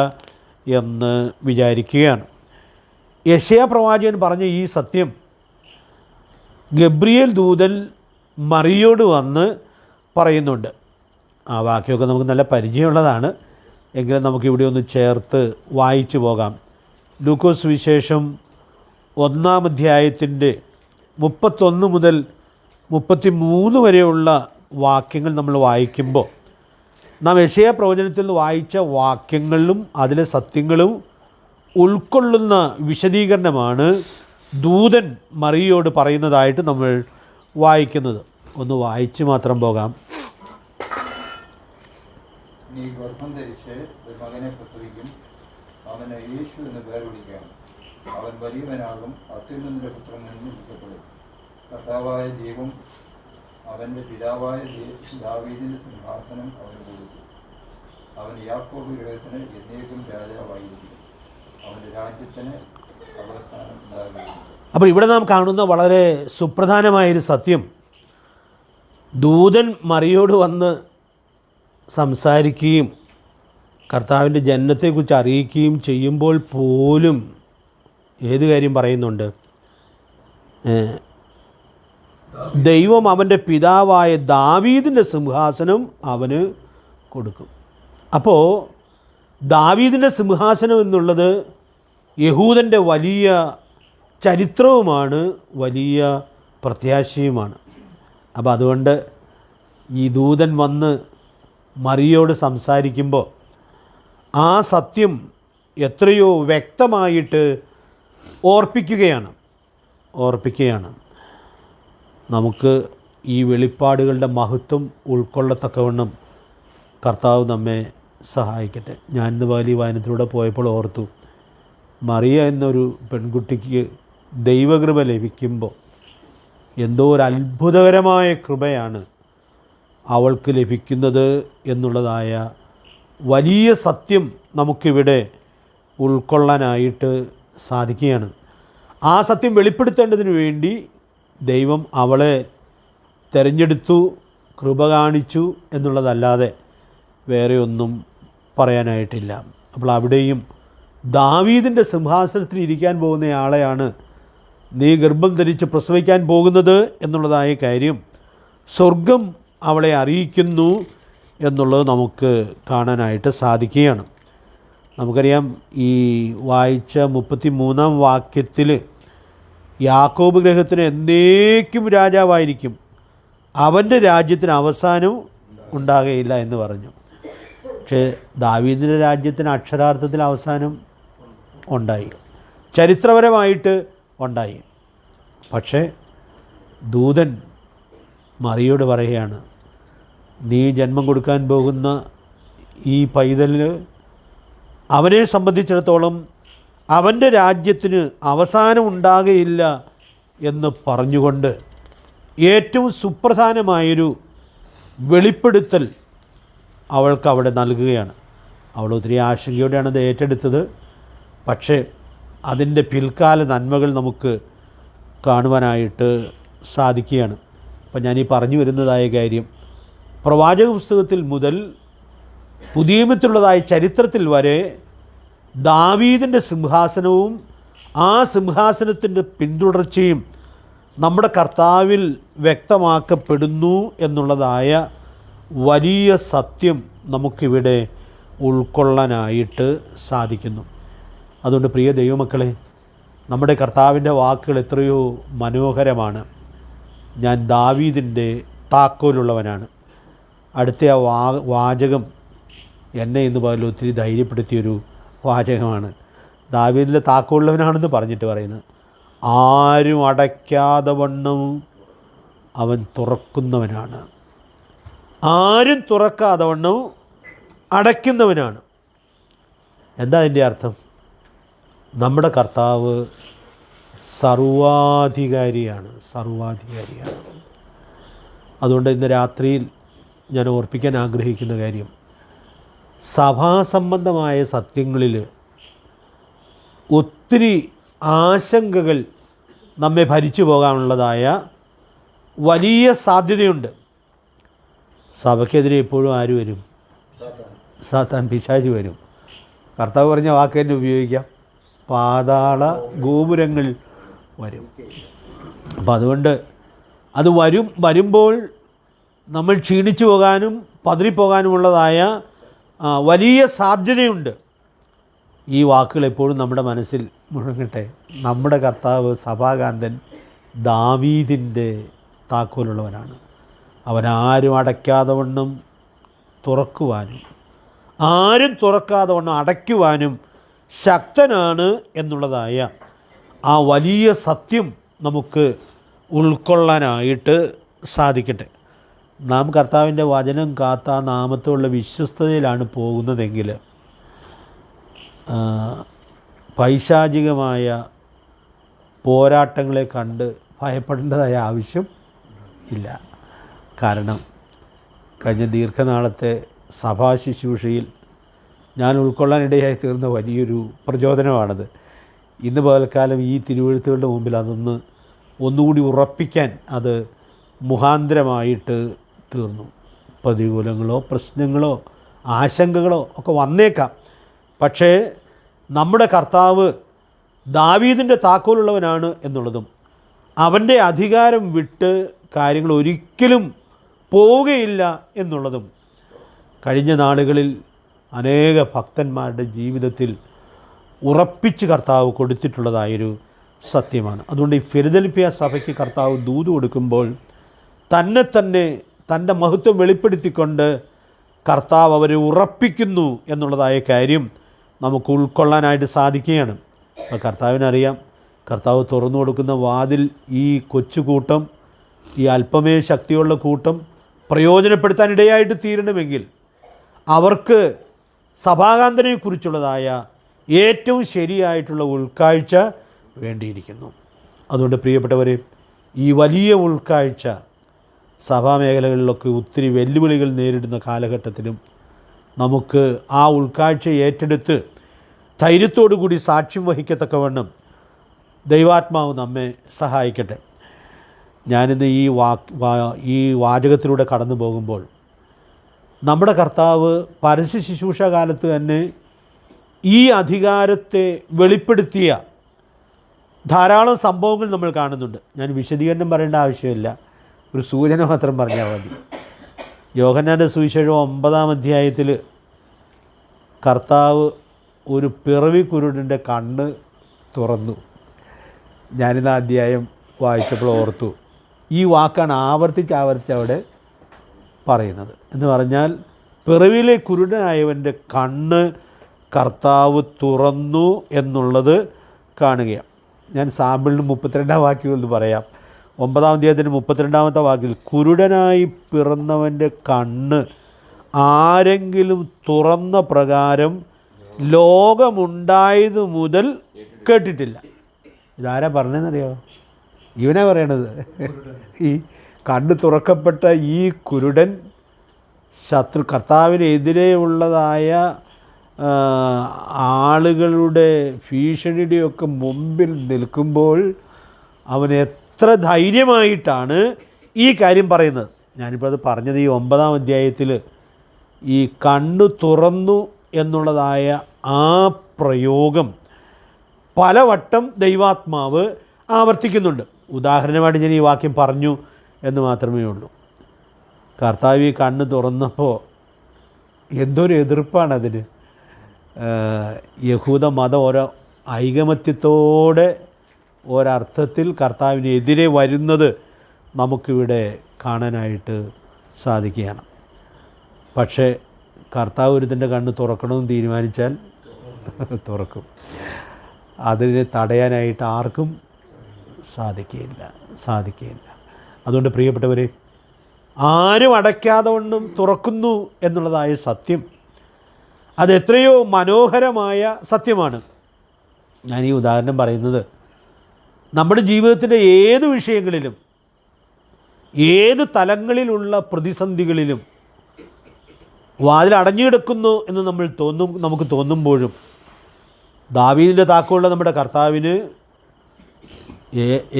എന്ന് വിചാരിക്കുകയാണ്. യെശയ്യാ പ്രവാചകൻ പറഞ്ഞ ഈ സത്യം ഗബ്രിയേൽ ദൂതൻ മറിയോട് വന്ന് പറയുന്നുണ്ട്. ആ വാക്യമൊക്കെ നമുക്ക് നല്ല പരിചയമുള്ളതാണ്, എങ്കിലും നമുക്കിവിടെ ഒന്ന് ചേർത്ത് വായിച്ചു പോകാം. ലൂക്കോസ് സുവിശേഷം 1-ാം അധ്യായത്തിൻ്റെ 31 മുതൽ 33 വരെയുള്ള വാക്യങ്ങൾ നമ്മൾ വായിക്കുമ്പോൾ നാം യെശയ്യാ പ്രവചനത്തിൽ നിന്ന് വായിച്ച വാക്യങ്ങളിലും അതിലെ സത്യങ്ങളും ഉൾക്കൊള്ളുന്ന വിശദീകരണമാണ് ദൂതൻ മറിയോട് പറയുന്നതായിട്ട് നമ്മൾ വായിക്കുന്നത്. ഒന്ന് വായിച്ച് മാത്രം പോകാം. നീ ഗർഭം ധരിച്ച് ഒരു മകനെ പ്രസവിക്കും, അവന് യേശു എന്ന് പേർ വിളിക്കാം. അവൻ വലിയവനാകും, അത്യുന്നതന്റെ പുത്രൻ എന്ന് വിളിക്കപ്പെടും. കർത്താവായ ദൈവം അവൻ്റെ പിതാവായ ദാവീദിന്റെ സിംഹാസനം അവന് കൊടുത്തു. അവൻ യാക്കോബ് ഗൃഹത്തിന് എന്നേക്കും രാജാവായിരിക്കും. അവൻ്റെ രാജ്യത്തിന് അവസാനം ഉണ്ടാകുകയില്ല. അപ്പോൾ ഇവിടെ നാം കാണുന്ന വളരെ സുപ്രധാനമായൊരു സത്യം, ദൂതൻ മറിയോട് വന്ന് സംസാരിക്കുകയും കർത്താവിൻ്റെ ജനനത്തെക്കുറിച്ച് അറിയിക്കുകയും ചെയ്യുമ്പോൾ പോലും ഏത് കാര്യം പറയുന്നുണ്ട്? ദൈവം അവൻ്റെ പിതാവായ ദാവീദിൻ്റെ സിംഹാസനം അവന് കൊടുക്കും. അപ്പോൾ ദാവീദിൻ്റെ സിംഹാസനം എന്നുള്ളത് യഹൂദൻ്റെ വലിയ ചരിത്രവുമാണ്, വലിയ പ്രത്യാശയുമാണ്. അപ്പോൾ അതുകൊണ്ട് ഈ ദൂതൻ വന്ന് മറിയോട് സംസാരിക്കുമ്പോൾ ആ സത്യം എത്രയോ വ്യക്തമായിട്ട് ഓർപ്പിക്കുകയാണ്. നമുക്ക് ഈ വെളിപ്പാടുകളുടെ മഹത്വം ഉൾക്കൊള്ളത്തക്കവണ്ണം കർത്താവ് നമ്മെ സഹായിക്കട്ടെ. ഞാനിന്ന് വലിയ വായനത്തിലൂടെ പോയപ്പോൾ ഓർത്തു, മറിയ എന്നൊരു പെൺകുട്ടിക്ക് ദൈവകൃപ ലഭിക്കുമ്പോൾ എന്തോ ഒരു അത്ഭുതകരമായ കൃപയാണ് അവൾക്ക് ലഭിക്കുന്നത് എന്നുള്ളതായ വലിയ സത്യം നമുക്കിവിടെ ഉൾക്കൊള്ളാനായിട്ട് സാധിക്കുകയാണ്. ആ സത്യം വെളിപ്പെടുത്തേണ്ടതിന് വേണ്ടി ദൈവം അവളെ തിരഞ്ഞെടുത്തു, കൃപ കാണിച്ചു എന്നുള്ളതല്ലാതെ വേറെ ഒന്നും പറയാനായിട്ടില്ല. അപ്പോൾ അവിടെയും ദാവീദിൻ്റെ സിംഹാസനത്തിൽ ഇരിക്കാൻ പോകുന്ന ആളെയാണ് നീ ഗർഭം ധരിച്ച് പ്രസവിക്കാൻ പോകുന്നത് എന്നുള്ളതായ കാര്യം സ്വർഗം അവളെ അറിയിക്കുന്നു എന്നുള്ളത് നമുക്ക് കാണാനായിട്ട് സാധിക്കുകയാണ്. നമുക്കറിയാം, ഈ വായിച്ച 33-ാം വാക്യത്തിൽ യാക്കോബ് ഗ്രഹത്തിന് എന്നേക്കും രാജാവായിരിക്കും, അവൻ്റെ രാജ്യത്തിന് അവസാനവും ഉണ്ടാകുകയില്ല എന്ന് പറഞ്ഞു. പക്ഷേ ദാവീദിൻ്റെ രാജ്യത്തിന് അക്ഷരാർത്ഥത്തിൽ അവസാനം ഉണ്ടായി, ചരിത്രപരമായിട്ട് ഉണ്ടായി. പക്ഷേ ദൂതൻ മറിയോട് പറയുകയാണ്, നീ ജന്മം കൊടുക്കാൻ പോകുന്ന ഈ പൈതലിന് അവനെ സംബന്ധിച്ചിടത്തോളം അവൻ്റെ രാജ്യത്തിന് അവസാനം ഉണ്ടാകുകയില്ല എന്ന് പറഞ്ഞുകൊണ്ട് ഏറ്റവും സുപ്രധാനമായൊരു വെളിപ്പെടുത്തൽ അവൾക്ക് അവിടെ നൽകുകയാണ്. അവൾ ഒത്തിരി ആശങ്കയോടെയാണ് അത് ഏറ്റെടുത്തത്. പക്ഷേ അതിൻ്റെ പിൽക്കാല നന്മകൾ നമുക്ക് കാണുവാനായിട്ട് സാധിക്കുകയാണ്. അപ്പം ഞാനീ പറഞ്ഞു വരുന്നതായ കാര്യം, പ്രവാചക പുസ്തകത്തിൽ മുതൽ പുതിയ നിയമത്തിലുള്ളതായ ചരിത്രത്തിൽ വരെ ദാവീദിൻ്റെ സിംഹാസനവും ആ സിംഹാസനത്തിൻ്റെ പിന്തുടർച്ചയും നമ്മുടെ കർത്താവിൽ വ്യക്തമാക്കപ്പെടുന്നു എന്നുള്ളതായ വലിയ സത്യം നമുക്കിവിടെ ഉൾക്കൊള്ളാനായിട്ട് സാധിക്കുന്നു. അതുകൊണ്ട് പ്രിയ ദൈവമക്കളെ, നമ്മുടെ കർത്താവിൻ്റെ വാക്കുകൾ എത്രയോ മനോഹരമാണ്. ഞാൻ ദാവീദിൻ്റെ താക്കോലുള്ളവനാണ്. അടുത്ത ആ വാചകം എന്നെ ഇന്ന് പകൽ ഒത്തിരി ധൈര്യപ്പെടുത്തിയൊരു വാചകമാണ്. ദാവീദിൻ്റെ താക്കോലുള്ളവനാണെന്ന് പറഞ്ഞിട്ട് പറയുന്നത്, ആരും അടയ്ക്കാതെ വണ്ണം അവൻ തുറക്കുന്നവനാണ്, ആരും തുറക്കാതെ വണ്ണം അടയ്ക്കുന്നവനാണ്. എന്താ അതിൻ്റെ അർത്ഥം? നമ്മുടെ കർത്താവ് സർവാധികാരിയാണ്. അതുകൊണ്ട് ഇന്ന് രാത്രിയിൽ ഞാൻ ഓർപ്പിക്കാൻ ആഗ്രഹിക്കുന്ന കാര്യം, സഭാസംബന്ധമായ സത്യങ്ങളിൽ ഒത്തിരി ആശങ്കകൾ നമ്മെ ഭരിച്ചു പോകാനുള്ളതായ വലിയ സാധ്യതയുണ്ട്. സഭയ്ക്കെതിരെ എപ്പോഴും ആര് വരും? സാത്താൻ, പിശാച് വരും. കർത്താവ് പറഞ്ഞ വാക്ക് തന്നെ ഉപയോഗിക്കാം, പാതാള ഗോപുരങ്ങൾ വരും. അപ്പം അതുകൊണ്ട് അത് വരുമ്പോൾ നമ്മൾ ക്ഷീണിച്ചു പോകാനും പതറിപ്പോകാനുമുള്ളതായ വലിയ സാധ്യതയുണ്ട്. ഈ വാക്കുകൾ എപ്പോഴും നമ്മുടെ മനസ്സിൽ മുഴങ്ങട്ടെ. നമ്മുടെ കർത്താവ് സഭാകാന്തൻ ദാവീദിൻ്റെ താക്കോലുള്ളവനാണ്. അവനാരും അടയ്ക്കാതെ വണ്ണം തുറക്കുവാനും ആരും തുറക്കാതെ വണ്ണം അടയ്ക്കുവാനും ശക്തനാണ് എന്നുള്ളതായ ആ വലിയ സത്യം നമുക്ക് ഉൾക്കൊള്ളാനായിട്ട് സാധിക്കട്ടെ. നാം കർത്താവിൻ്റെ വചനം കാത്ത ആ നാമത്തോടുള്ള വിശ്വസ്തതയിലാണ് പോകുന്നതെങ്കിൽ പൈശാചികമായ പോരാട്ടങ്ങളെ കണ്ട് ഭയപ്പെടേണ്ടതായ ആവശ്യം ഇല്ല. കാരണം കഴിഞ്ഞ ദീർഘനാളത്തെ സഭാ ശുശ്രൂഷയിൽ ഞാൻ ഉൾക്കൊള്ളാനിടയായി തീർന്ന വലിയൊരു പ്രചോദനമാണത്. ഇന്ന് പകൽക്കാലം ഈ തിരുവെഴുത്തുകളുടെ മുമ്പിൽ അതൊന്ന് ഒന്നുകൂടി ഉറപ്പിക്കാൻ അത് മുഖാന്തരമായിട്ട് തീർന്നു. പ്രതികൂലങ്ങളോ പ്രശ്നങ്ങളോ ആശങ്കകളോ ഒക്കെ വന്നേക്കാം. പക്ഷേ നമ്മുടെ കർത്താവ് ദാവീദിൻ്റെ താക്കോലുള്ളവനാണ് എന്നുള്ളതും അവൻ്റെ അധികാരം വിട്ട് കാര്യങ്ങൾ ഒരിക്കലും പോവുകയില്ല എന്നുള്ളതും കഴിഞ്ഞ നാളുകളിൽ അനേക ഭക്തന്മാരുടെ ജീവിതത്തിൽ ഉറപ്പിച്ച് കർത്താവ് കൊടുത്തിട്ടുള്ളതായൊരു സത്യമാണ്. അതുകൊണ്ട് ഈ ഫിലദെൽഫിയ സഭയ്ക്ക് കർത്താവ് ദൂത് കൊടുക്കുമ്പോൾ തന്നെ തൻ്റെ മഹത്വം വെളിപ്പെടുത്തിക്കൊണ്ട് കർത്താവ് അവരെ ഉറപ്പിക്കുന്നു എന്നുള്ളതായ കാര്യം നമുക്ക് ഉൾക്കൊള്ളാനായിട്ട് സാധിക്കുകയാണ്. അപ്പോൾ കർത്താവിനറിയാം, കർത്താവ് തുറന്നു കൊടുക്കുന്ന വാതിൽ ഈ കൊച്ചുകൂട്ടം, ഈ അല്പമേ ശക്തിയുള്ള കൂട്ടം പ്രയോജനപ്പെടുത്താനിടയായിട്ട് തീരണമെങ്കിൽ അവർക്ക് സഭാകാന്തനെക്കുറിച്ചുള്ളതായ ഏറ്റവും ശരിയായിട്ടുള്ള ഉൾക്കാഴ്ച വേണ്ടിയിരിക്കുന്നു. അതുകൊണ്ട് പ്രിയപ്പെട്ടവരെ, ഈ വലിയ ഉൾക്കാഴ്ച സഭാമേഖലകളിലൊക്കെ ഒത്തിരി വെല്ലുവിളികൾ നേരിടുന്ന കാലഘട്ടത്തിലും നമുക്ക് ആ ഉൾക്കാഴ്ച ഏറ്റെടുത്ത് ധൈര്യത്തോടു കൂടി സാക്ഷ്യം വഹിക്കത്തക്കവണ്ണം ദൈവാത്മാവ് നമ്മെ സഹായിക്കട്ടെ. ഞാനിന്ന് ഈ വാചകത്തിലൂടെ കടന്നു പോകുമ്പോൾ നമ്മുടെ കർത്താവ് പരസ്യ ശുശ്രൂഷ കാലത്ത് തന്നെ ഈ അധികാരത്തെ വെളിപ്പെടുത്തിയ ധാരാളം സംഭവങ്ങൾ നമ്മൾ കാണുന്നുണ്ട്. ഞാൻ വിശദീകരണം പറയേണ്ട ആവശ്യമില്ല, ഒരു സൂചന മാത്രം പറഞ്ഞാൽ മതി. യോഹന്നാൻ്റെ സുവിശേഷം 9-ാം അധ്യായത്തിൽ കർത്താവ് ഒരു പിറവി കുരുടൻ്റെ കണ്ണ് തുറന്നു. ഞാനിന്ന് അധ്യായം വായിച്ചപ്പോൾ ഓർത്തു, ഈ വാക്കാണ് ആവർത്തിച്ച് അവിടെ പറയുന്നത്. എന്ന് പറഞ്ഞാൽ പിറവിയിലെ കുരുടനായവൻ്റെ കണ്ണ് കർത്താവ് തുറന്നു എന്നുള്ളത് കാണുകയാണ്. ഞാൻ സാമ്പിളിന് 32-ാം വാക്യം പറയാം. 9-ാം അധ്യായത്തിൻ്റെ 32-ാമത്തെ വാക്യത്തിൽ കുരുടനായി പിറന്നവൻ്റെ കണ്ണ് ആരെങ്കിലും തുറന്ന പ്രകാരം ലോകമുണ്ടായതു മുതൽ കേട്ടിട്ടില്ല. ഇതാരാ പറഞ്ഞതെന്നറിയാമോ? ഇവനാ പറയണത്. ഈ കണ്ണ് തുറക്കപ്പെട്ട ഈ കുരുടൻ കർത്താവിനെതിരെയുള്ളതായ ആളുകളുടെ ഭീഷണിയുടെയൊക്കെ മുമ്പിൽ നിൽക്കുമ്പോൾ അവൻ എത്ര ധൈര്യമായിട്ടാണ് ഈ കാര്യം പറയുന്നത്. ഞാനിപ്പോൾ അത് പറഞ്ഞത് ഈ 9-ാം അധ്യായത്തിൽ ഈ കണ്ണ് തുറന്നു എന്നുള്ളതായ ആ പ്രയോഗം പലവട്ടം ദൈവാത്മാവ് ആവർത്തിക്കുന്നുണ്ട്. ഉദാഹരണമായിട്ട് ഞാൻ ഈ വാക്യം പറഞ്ഞു എന്ന് മാത്രമേ ഉള്ളൂ. കർത്താവ് ഈ കണ്ണ് തുറന്നപ്പോൾ എന്തൊരു എതിർപ്പാണതിന്. യഹൂദ മതം ഓരോ ഐകമത്യത്തോടെ ഒരർത്ഥത്തിൽ കർത്താവിനെതിരെ വരുന്നത് നമുക്കിവിടെ കാണാനായിട്ട് സാധിക്കുകയാണ്. പക്ഷേ കർത്താവ് ഒരുത്തൻ്റെ കണ്ണ് തുറക്കണമെന്ന് തീരുമാനിച്ചാൽ തുറക്കും. അതിനെ തടയാനായിട്ട് ആർക്കും സാധിക്കുകയില്ല. അതുകൊണ്ട് പ്രിയപ്പെട്ടവരെ, ആരും അടയ്ക്കാതെ കൊണ്ടും തുറക്കുന്നു എന്നുള്ളതായ സത്യം അതെത്രയോ മനോഹരമായ സത്യമാണ്. ഞാൻ ഈ ഉദാഹരണം പറയുന്നത് നമ്മുടെ ജീവിതത്തിൻ്റെ ഏത് വിഷയങ്ങളിലും ഏത് തലങ്ങളിലുള്ള പ്രതിസന്ധികളിലും വാതിൽ അടഞ്ഞു കിടക്കുന്നു എന്ന് നമുക്ക് തോന്നുമ്പോഴും ദാവീദിൻ്റെ താക്കോലുള്ള നമ്മുടെ കർത്താവിന്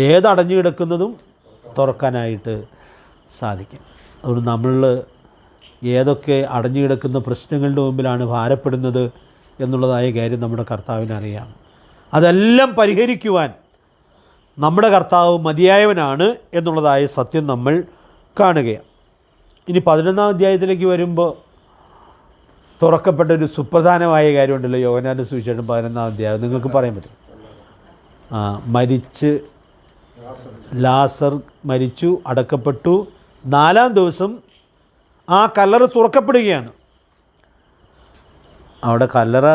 ഏതടഞ്ഞു കിടക്കുന്നതും തുറക്കാനായിട്ട് സാധിക്കും. അതുകൊണ്ട് നമ്മൾ ഏതൊക്കെ അടഞ്ഞു കിടക്കുന്ന പ്രശ്നങ്ങളുടെ മുമ്പിലാണ് ഭാരപ്പെടുന്നത് എന്നുള്ളതായ കാര്യം നമ്മുടെ കർത്താവിനറിയാം. അതെല്ലാം പരിഹരിക്കുവാൻ നമ്മുടെ കർത്താവ് മതിയായവനാണ് എന്നുള്ളതായ സത്യം നമ്മൾ കാണുകയാണ്. ഇനി 11-ാം അധ്യായത്തിലേക്ക് വരുമ്പോൾ തുറക്കപ്പെട്ട ഒരു സുപ്രധാനമായ കാര്യമുണ്ടല്ലോ. യോഹന്നാൻ്റെ സുവിശേഷം 11-ാം അധ്യായം നിങ്ങൾക്ക് പറയാൻ പറ്റും. ലാസർ മരിച്ചു, അടക്കപ്പെട്ടു. 4-ാം ദിവസം ആ കല്ലറ തുറക്കപ്പെടുകയാണ്. അവിടെ കല്ലറ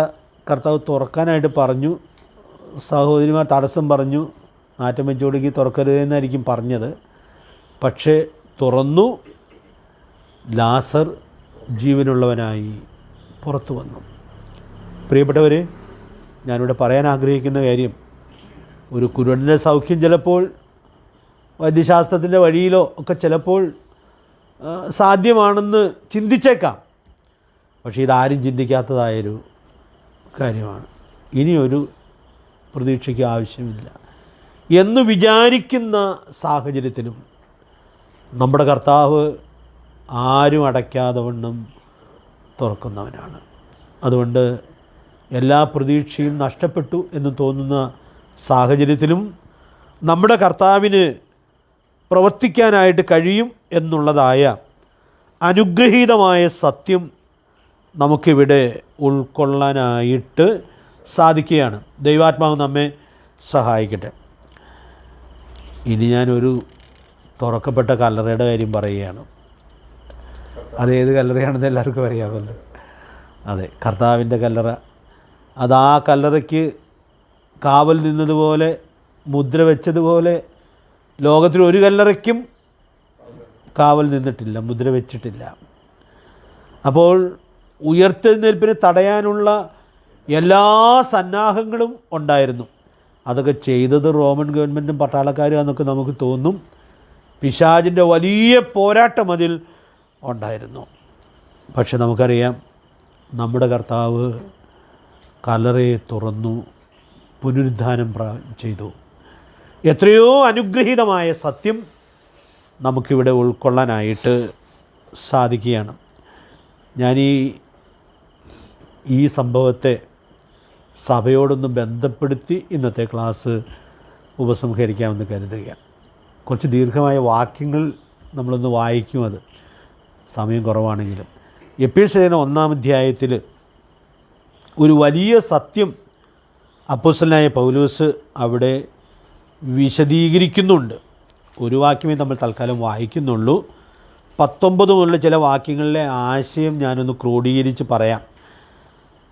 കർത്താവ് തുറക്കാനായിട്ട് പറഞ്ഞു. സഹോദരിമാർ തടസ്സം പറഞ്ഞു, നാറ്റം വെച്ചുകൊടുക്കി തുറക്കരുതെന്നായിരിക്കും പറഞ്ഞത്. പക്ഷേ തുറന്നു. ലാസർ ജീവനുള്ളവനായി പുറത്തു വന്നു. പ്രിയപ്പെട്ടവർ, ഞാനിവിടെ പറയാൻ ആഗ്രഹിക്കുന്ന കാര്യം, ഒരു കുരുടൻ്റെ സൗഖ്യം ചിലപ്പോൾ വൈദ്യശാസ്ത്രത്തിൻ്റെ വഴിയിലോ ഒക്കെ ചിലപ്പോൾ സാധ്യമാണെന്ന് ചിന്തിച്ചേക്കാം. പക്ഷേ ഇതാരും ചിന്തിക്കാത്തതായൊരു കാര്യമാണ്. ഇനിയൊരു പ്രതീക്ഷയ്ക്ക് ആവശ്യമില്ല എന്ന് വിചാരിക്കുന്ന സാഹചര്യത്തിലും നമ്മുടെ കർത്താവ് ആരും അടയ്ക്കാതെ വണ്ണം തുറക്കുന്നവനാണ്. അതുകൊണ്ട് എല്ലാ പ്രതീക്ഷയും നഷ്ടപ്പെട്ടു എന്ന് തോന്നുന്ന സാഹചര്യത്തിലും നമ്മുടെ കർത്താവിന് പ്രവർത്തിക്കാനായിട്ട് കഴിയും എന്നുള്ളതായ അനുഗ്രഹീതമായ സത്യം നമുക്കിവിടെ ഉൾക്കൊള്ളാനായിട്ട് സാധിക്കുകയാണ്. ദൈവാത്മാവ് നമ്മെ സഹായിക്കട്ടെ. ഇനി ഞാനൊരു തുറക്കപ്പെട്ട കല്ലറയുടെ കാര്യം പറയുകയാണ്. അതേത് കല്ലറയാണെന്ന് എല്ലാവർക്കും അറിയാമല്ലോ. അതെ, കർത്താവിൻ്റെ കല്ലറ. അത് ആ കല്ലറയ്ക്ക് കാവൽ നിന്നതുപോലെ, മുദ്ര വെച്ചതുപോലെ ലോകത്തിൽ ഒരു കല്ലറയ്ക്കും കാവൽ നിന്നിട്ടില്ല, മുദ്ര വെച്ചിട്ടില്ല. അപ്പോൾ ഉയർത്തെഴുന്നേൽപ്പിനെ തടയാനുള്ള എല്ലാ സന്നാഹങ്ങളും ഉണ്ടായിരുന്നു. അതൊക്കെ ചെയ്തത് റോമൻ ഗവൺമെൻറ്റും പട്ടാളക്കാരും എന്നൊക്കെ നമുക്ക് തോന്നും. പിശാചിൻ്റെ വലിയ പോരാട്ടം അതിൽ ഉണ്ടായിരുന്നു. പക്ഷെ നമുക്കറിയാം, നമ്മുടെ കർത്താവ് കല്ലറയെ തുറന്നു, പുനരുദ്ധാനം ചെയ്തു. എത്രയോ അനുഗ്രഹീതമായ സത്യം നമുക്കിവിടെ ഉൾക്കൊള്ളാനായിട്ട് സാധിക്കുകയാണ്. ഞാൻ ഈ സംഭവത്തെ സഭയോടൊന്ന് ബന്ധപ്പെടുത്തി ഇന്നത്തെ ക്ലാസ് ഉപസംഹരിക്കാമെന്ന് കരുതുകയാണ്. കുറച്ച് ദീർഘമായ വാക്യങ്ങൾ നമ്മളൊന്ന് വായിക്കും, അത് സമയം കുറവാണെങ്കിലും. എഫേസ്യർ 1-ാം അധ്യായത്തിൽ ഒരു വലിയ സത്യം അപ്പോസ്തലനായ പൗലോസ് അവിടെ വിശദീകരിക്കുന്നുണ്ട്. ഒരു വാക്യമേ നമ്മൾ തൽക്കാലം വായിക്കുന്നുള്ളൂ. 19 മുതലുള്ള ചില വാക്യങ്ങളിലെ ആശയം ഞാനൊന്ന് ക്രോഡീകരിച്ച് പറയാം.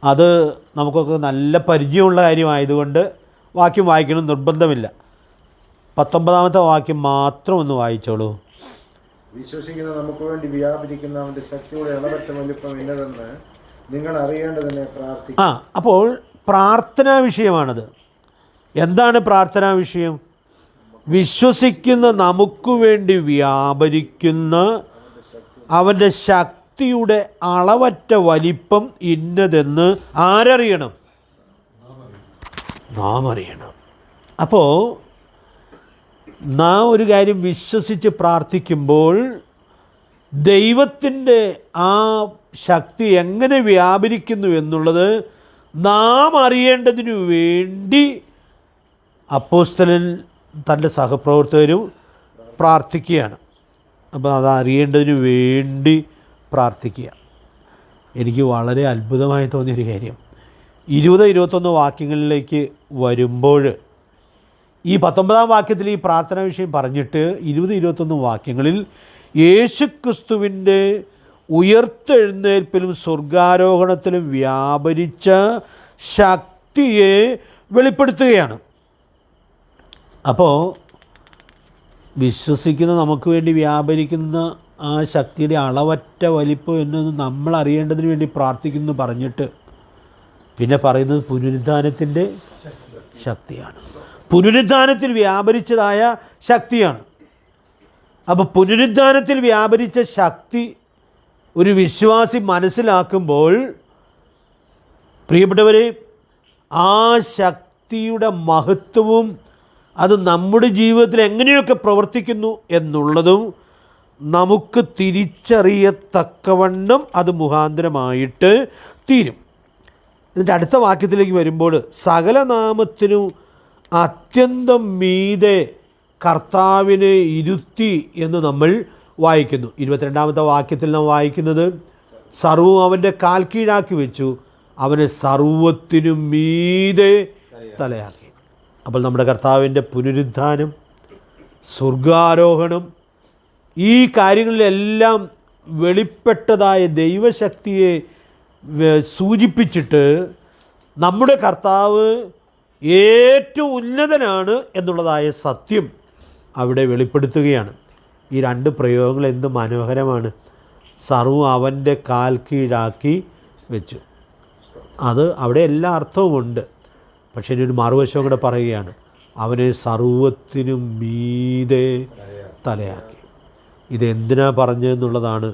അത് നമുക്കൊക്കെ നല്ല പരിചയമുള്ള കാര്യമായതുകൊണ്ട് വാക്യം വായിക്കണം നിർബന്ധമില്ല. 19-ാമത്തെ വാക്യം മാത്രം ഒന്ന് വായിച്ചോളൂ. വിശ്വസിക്കുന്ന നമുക്ക് വേണ്ടി വ്യാപരിക്കുന്ന അവൻ്റെ ശക്തിയുടെ അളവറ്റ വലിപ്പം ഇന്നതെന്ന് നിങ്ങൾ അറിയേണ്ടതിനെ പ്രാർത്ഥിക്കും. അപ്പോൾ പ്രാർത്ഥനാ വിഷയമാണത്. എന്താണ് പ്രാർത്ഥനാ വിഷയം? വിശ്വസിക്കുന്ന നമുക്ക് വേണ്ടി വ്യാപരിക്കുന്ന അവൻ്റെ ശക്തിയുടെ അളവറ്റ വലിപ്പം ഇന്നതെന്ന് ആരറിയണം? നാം അറിയണം. അപ്പോൾ നാം ഒരു കാര്യം വിശ്വസിച്ച് പ്രാർത്ഥിക്കുമ്പോൾ ദൈവത്തിൻ്റെ ആ ശക്തി എങ്ങനെ വ്യാപരിക്കുന്നു എന്നുള്ളത് നാം അറിയേണ്ടതിനു വേണ്ടി അപ്പോസ്തലൻ തൻ്റെ സഹപ്രവർത്തകരും പ്രാർത്ഥിക്കുകയാണ്. അപ്പോൾ അത് അറിയേണ്ടതിന് വേണ്ടി പ്രാർത്ഥിക്കുക. എനിക്ക് വളരെ അത്ഭുതമായി തോന്നിയൊരു കാര്യം, 20-21 വാക്യങ്ങളിലേക്ക് വരുമ്പോൾ ഈ 19-ാം വാക്യത്തിൽ ഈ പ്രാർത്ഥനാ വിഷയം പറഞ്ഞിട്ട് 20-21 വാക്യങ്ങളിൽ യേശുക്രിസ്തുവിൻ്റെ ഉയർത്തെഴുന്നേൽപ്പിലും സ്വർഗാരോഹണത്തിലും വ്യാപരിച്ച ശക്തിയെ വെളിപ്പെടുത്തുകയാണ്. അപ്പോൾ വിശ്വസിക്കുന്ന നമുക്ക് വേണ്ടി വ്യാപരിക്കുന്ന ആ ശക്തിയുടെ അളവറ്റ വലിപ്പം എന്നൊന്ന് നമ്മൾ അറിയേണ്ടതിന് വേണ്ടി പ്രാർത്ഥിക്കുന്നു പറഞ്ഞിട്ട് പിന്നെ പറയുന്നത് പുനരുദ്ധാനത്തിൻ്റെ ശക്തിയാണ്. പുനരുദ്ധാനത്തിൽ വ്യാപരിച്ചതായ ശക്തിയാണ്. അപ്പോൾ പുനരുദ്ധാനത്തിൽ വ്യാപരിച്ച ശക്തി ഒരു വിശ്വാസി മനസ്സിലാക്കുമ്പോൾ പ്രിയപ്പെട്ടവരെ, ആ ശക്തിയുടെ മഹത്വവും അത് നമ്മുടെ ജീവിതത്തിൽ എങ്ങനെയൊക്കെ പ്രവർത്തിക്കുന്നു എന്നുള്ളതും നമുക്ക് തിരിച്ചറിയത്തക്കവണ്ണം അത് മുഖാന്തരമായിട്ട് തീരും. എന്നിട്ട് അടുത്ത വാക്യത്തിലേക്ക് വരുമ്പോൾ സകല നാമത്തിനും അത്യന്തം മീതെ കർത്താവിനെ ഇരുത്തി എന്ന് നമ്മൾ വായിക്കുന്നു. 22-ാമത്തെ വാക്യത്തിൽ നാം വായിക്കുന്നത് സർവ്വവും അവൻ്റെ കാൽ കീഴാക്കി വെച്ചു, അവനെ സർവ്വത്തിനും മീതെ തലയാക്കി. അപ്പോൾ നമ്മുടെ കർത്താവിൻ്റെ പുനരുദ്ധാനം, സ്വർഗാരോഹണം, ഈ കാര്യങ്ങളിലെല്ലാം വെളിപ്പെട്ടതായ ദൈവശക്തിയെ സൂചിപ്പിച്ചിട്ട് നമ്മുടെ കർത്താവ് ഏറ്റവും ഉന്നതനാണ് എന്നുള്ളതായ സത്യം അവിടെ വെളിപ്പെടുത്തുകയാണ്. ഈ രണ്ട് പ്രയോഗങ്ങൾ എന്ത് മനോഹരമാണ്. സർവ്വം അവൻ്റെ കാൽ കീഴാക്കി വെച്ചു. അത് അവിടെ എല്ലാ അർത്ഥവുമുണ്ട്. പക്ഷേ ഇനി ഒരു മറുവശം കൂടെ പറയുകയാണ്, അവനെ സർവ്വത്തിനും മീതെ തലയാക്കി. ഇതെന്തിനാ പറഞ്ഞതെന്നുള്ളതാണ്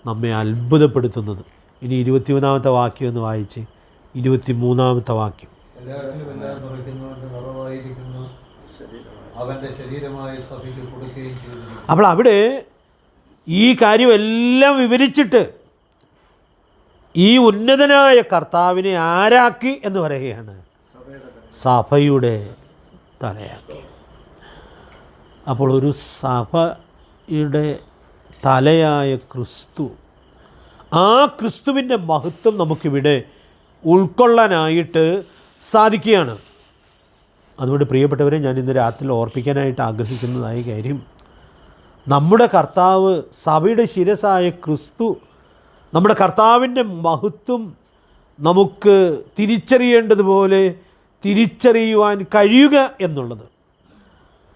നമ്മെ അത്ഭുതപ്പെടുത്തുന്നത്. ഇനി 23-ാമത്തെ വാക്യം ഒന്ന് വായിച്ച്. 23-ാമത്തെ വാക്യം. അപ്പോൾ അവിടെ ഈ കാര്യമെല്ലാം വിവരിച്ചിട്ട് ഈ ഉന്നതനായ കർത്താവിനെ ആരാക്കി എന്ന് പറയുകയാണ്? സഭയുടെ തലയാക്കി. അപ്പോൾ ഒരു സഭയുടെ തലയായ ക്രിസ്തു, ആ ക്രിസ്തുവിൻ്റെ മഹത്വം നമുക്കിവിടെ ഉൾക്കൊള്ളാനായിട്ട് സാധിക്കുകയാണ്. അതുകൊണ്ട് പ്രിയപ്പെട്ടവരെ, ഞാൻ ഇന്ന് രാത്രി ഓർപ്പിക്കാനായിട്ട് ആഗ്രഹിക്കുന്നതായ കാര്യം, നമ്മുടെ കർത്താവ്, സഭയുടെ ശിരസായ ക്രിസ്തു, നമ്മുടെ കർത്താവിൻ്റെ മഹത്വം നമുക്ക് തിരിച്ചറിയേണ്ടതുപോലെ തിരിച്ചറിയുവാൻ കഴിയുക എന്നുള്ളത്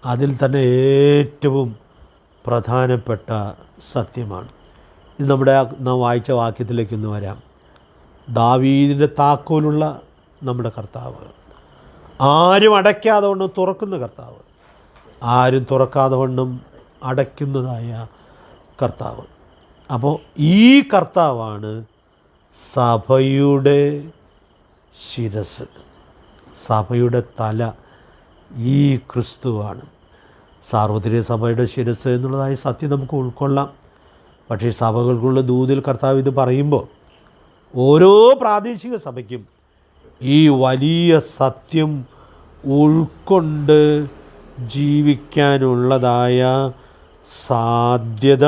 അതിൽ തന്നെ ഏറ്റവും പ്രധാനപ്പെട്ട സത്യമാണ്. ഇത് നാം വായിച്ച വാക്യത്തിലേക്കൊന്ന് വരാം. ദാവീദിൻ്റെ താക്കോലുള്ള നമ്മുടെ കർത്താവ്, ആരും അടയ്ക്കാതെ വണ്ണം തുറക്കുന്ന കർത്താവ്, ആരും തുറക്കാതെ വണ്ണം അടയ്ക്കുന്നതായ കർത്താവ്. അപ്പോൾ ഈ കർത്താവാണ് സഭയുടെ ശിരസ്, സഭയുടെ തല. ഈ ക്രിസ്തുവാണ് സാർവത്രിക സഭയുടെ ശിരസ് എന്നുള്ളതായ സത്യം നമുക്ക് ഉൾക്കൊള്ളാം. പക്ഷേ സഭകൾക്കുള്ള ദൂതിൽ കർത്താവ് ഇത് പറയുമ്പോൾ ഓരോ പ്രാദേശിക സഭയ്ക്കും ഈ വലിയ സത്യം ഉൾക്കൊണ്ട് ജീവിക്കാനുള്ളതായ സാധ്യത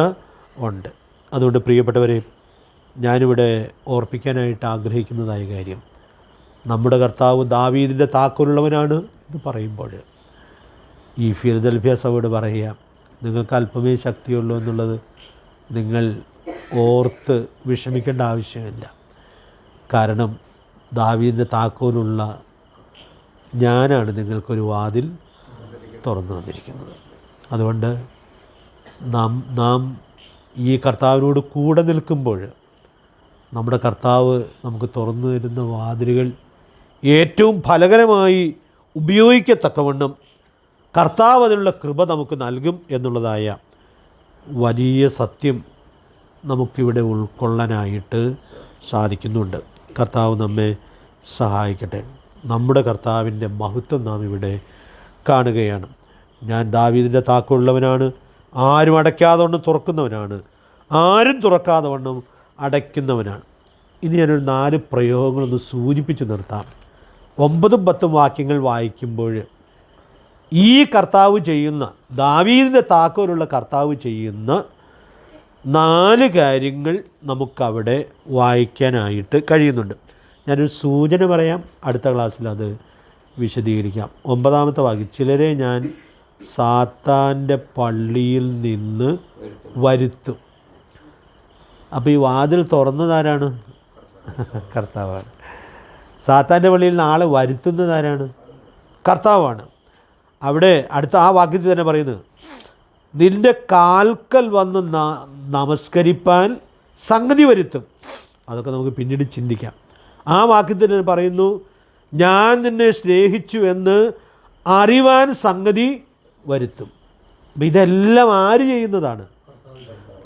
ഉണ്ട്. അതുകൊണ്ട് പ്രിയപ്പെട്ടവരെ, ഞാനിവിടെ ഓർപ്പിക്കാനായിട്ട് ആഗ്രഹിക്കുന്നതായ കാര്യം, നമ്മുടെ കർത്താവ് ദാവീദിൻ്റെ താക്കോലുള്ളവനാണ് എന്ന് പറയുമ്പോൾ ഈ ഫിലദൽഫിയ സഭയോട് പറയുക, നിങ്ങൾക്ക് അല്പമേ ശക്തിയുള്ളൂ എന്നുള്ളത് നിങ്ങൾ ഓർത്ത് വിഷമിക്കേണ്ട ആവശ്യമില്ല. കാരണം ദാവീദിൻ്റെ താക്കോലുള്ള ഞാനാണ് നിങ്ങൾക്കൊരു വാതിൽ തുറന്നു തന്നിരിക്കുന്നത്. അതുകൊണ്ട് നാം ഈ കർത്താവിനോട് കൂടെ നിൽക്കുമ്പോൾ നമ്മുടെ കർത്താവ് നമുക്ക് തുറന്നു തരുന്ന വാതിലുകൾ ഏറ്റവും ഫലകരമായി ഉപയോഗിക്കത്തക്കവണ്ണം കർത്താവ് അതിനുള്ള കൃപ നമുക്ക് നൽകും എന്നുള്ളതായ വലിയ സത്യം നമുക്കിവിടെ ഉൾക്കൊള്ളാനായിട്ട് സാധിക്കുന്നുണ്ട്. കർത്താവ് നമ്മെ സഹായിക്കട്ടെ. നമ്മുടെ കർത്താവിൻ്റെ മഹത്വം നാം ഇവിടെ കാണുകയാണ്. ഞാൻ ദാവീദിൻ്റെ താക്കോലുള്ളവനാണ്, ആരും അടയ്ക്കാതെ വണ്ണം തുറക്കുന്നവനാണ്, ആരും തുറക്കാതെ വണ്ണം അടയ്ക്കുന്നവനാണ്. ഇനി ഞാനൊരു 4 പ്രയോഗങ്ങളൊന്ന് സൂചിപ്പിച്ച് നിർത്താം. 9ഉം 10ഉം വാക്യങ്ങൾ വായിക്കുമ്പോൾ ഈ കർത്താവ് ചെയ്യുന്ന, ദാവീദിൻ്റെ താക്കോലുള്ള കർത്താവ് ചെയ്യുന്ന 4 കാര്യങ്ങൾ നമുക്കവിടെ വായിക്കാനായിട്ട് കഴിയുന്നുണ്ട്. ഞാനൊരു സൂചന പറയാം, അടുത്ത ക്ലാസ്സിൽ അത് വിശദീകരിക്കാം. 9ാമത്തെ വാക്യം, ചിലരെ ഞാൻ സാത്താൻ്റെ പള്ളിയിൽ നിന്ന് വരുത്തും. അപ്പോൾ ഈ വാതിൽ തുറന്നതാരാണ്? കർത്താവാണ്. സാത്താൻ്റെ പള്ളിയിൽ നിന്ന് ആളെ വരുത്തുന്നതാരാണ്? കർത്താവാണ്. അവിടെ അടുത്ത ആ വാക്യത്തിൽ തന്നെ പറയുന്നത്, നിൻ്റെ കാൽക്കൽ വന്ന് നമസ്കരിപ്പാൻ സംഗതി വരുത്തും. അതൊക്കെ നമുക്ക് പിന്നീട് ചിന്തിക്കാം. ആ വാക്യത്തിൽ തന്നെ പറയുന്നു, ഞാൻ നിന്നെ സ്നേഹിച്ചു എന്ന് അറിവാൻ സംഗതി വരുത്തും. അപ്പം ഇതെല്ലാം ആര് ചെയ്യുന്നതാണ്?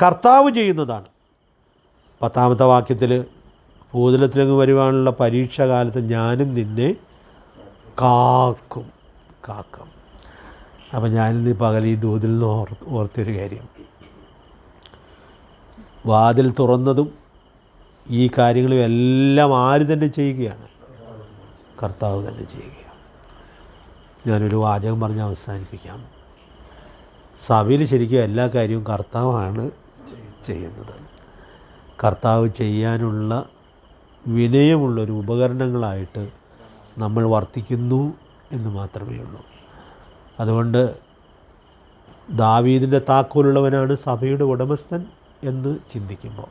കർത്താവ് ചെയ്യുന്നതാണ്. 10ാമത്തെ വാക്യത്തിൽ, ഭൂതലത്തിലേക്ക് വരുവാനുള്ള പരീക്ഷാകാലത്ത് ഞാനും നിന്നെ കാക്കും. അപ്പം ഞാനിന്ന് പകൽ ഈ ദൂതിൽ നിന്ന് ഓർത്തൊരു കാര്യം, വാതിൽ തുറന്നതും ഈ കാര്യങ്ങളും എല്ലാം ആര് തന്നെ ചെയ്യുകയാണ്? കർത്താവ് തന്നെ ചെയ്യുകയാണ്. ഞാനൊരു വാചകം പറഞ്ഞ് അവസാനിപ്പിക്കാം. സഭയിൽ ശരിക്കും എല്ലാ കാര്യവും കർത്താവാണ് ചെയ്യുന്നത്. കർത്താവ് ചെയ്യാനുള്ള വിനയമുള്ളൊരു ഉപകരണങ്ങളായിട്ട് നമ്മൾ വർത്തിക്കുന്നു എന്ന് മാത്രമേ ഉള്ളൂ. അതുകൊണ്ട് ദാവീദിൻ്റെ താക്കോലുള്ളവനാണ് സഭയുടെ ഉടമസ്ഥൻ എന്ന് ചിന്തിക്കുമ്പോൾ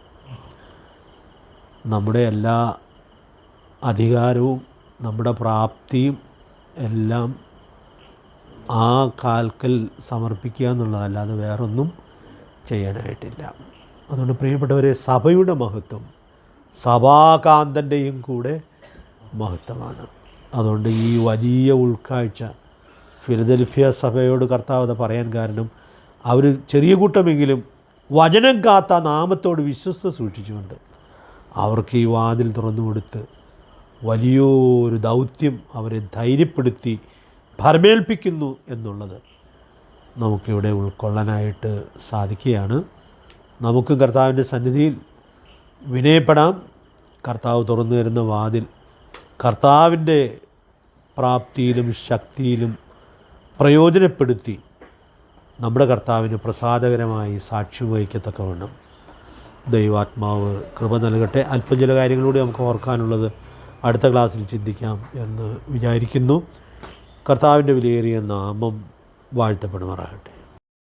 നമ്മുടെ എല്ലാ അധികാരവും നമ്മുടെ പ്രാപ്തിയും എല്ലാം ആ കാൽക്കൽ സമർപ്പിക്കുക എന്നുള്ളതല്ലാതെ വേറൊന്നും ചെയ്യാനായിട്ടില്ല. അതുകൊണ്ട് പ്രിയപ്പെട്ടവരെ, സഭയുടെ മഹത്വം സഭാകാന്തൻ്റെയും കൂടെ മഹത്വമാണ്. അതുകൊണ്ട് ഈ വലിയ ഉൾക്കാഴ്ച ഫിലദൽഫിയ സഭയോട് കർത്താവ് അത് പറയാൻ കാരണം, അവർ ചെറിയ കൂട്ടമെങ്കിലും വചനം കാത്ത നാമത്തോട് വിശ്വസ്ത സൂക്ഷിച്ചുകൊണ്ട് അവർക്ക് ഈ വാതിൽ തുറന്നു കൊടുത്ത് വലിയൊരു ദൗത്യം അവരെ ധൈര്യപ്പെടുത്തി ഭരമേൽപ്പിക്കുന്നു എന്നുള്ളത് നമുക്കിവിടെ ഉൾക്കൊള്ളാനായിട്ട് സാധിക്കുകയാണ്. നമുക്ക് കർത്താവിൻ്റെ സന്നിധിയിൽ വിനയപ്പെടാം. കർത്താവ് തുറന്നു തരുന്ന വാതിൽ കർത്താവിൻ്റെ പ്രാപ്തിയിലും ശക്തിയിലും പ്രയോജനപ്പെടുത്തി നമ്മുടെ കർത്താവിന് പ്രസാദകരമായി സാക്ഷ്യം വഹിക്കത്തക്കവണ്ണം ദൈവാത്മാവ് കൃപ നൽകട്ടെ. അല്പം ചില കാര്യങ്ങളൂടെ നമുക്ക് ഓർക്കാനുള്ളത് അടുത്ത ക്ലാസ്സിൽ ചിന്തിക്കാം എന്ന് വിചാരിക്കുന്നു. കർത്താവിൻ്റെ വിലയേറിയ നാമം വാഴ്ത്തപ്പെടുമാറാകട്ടെ.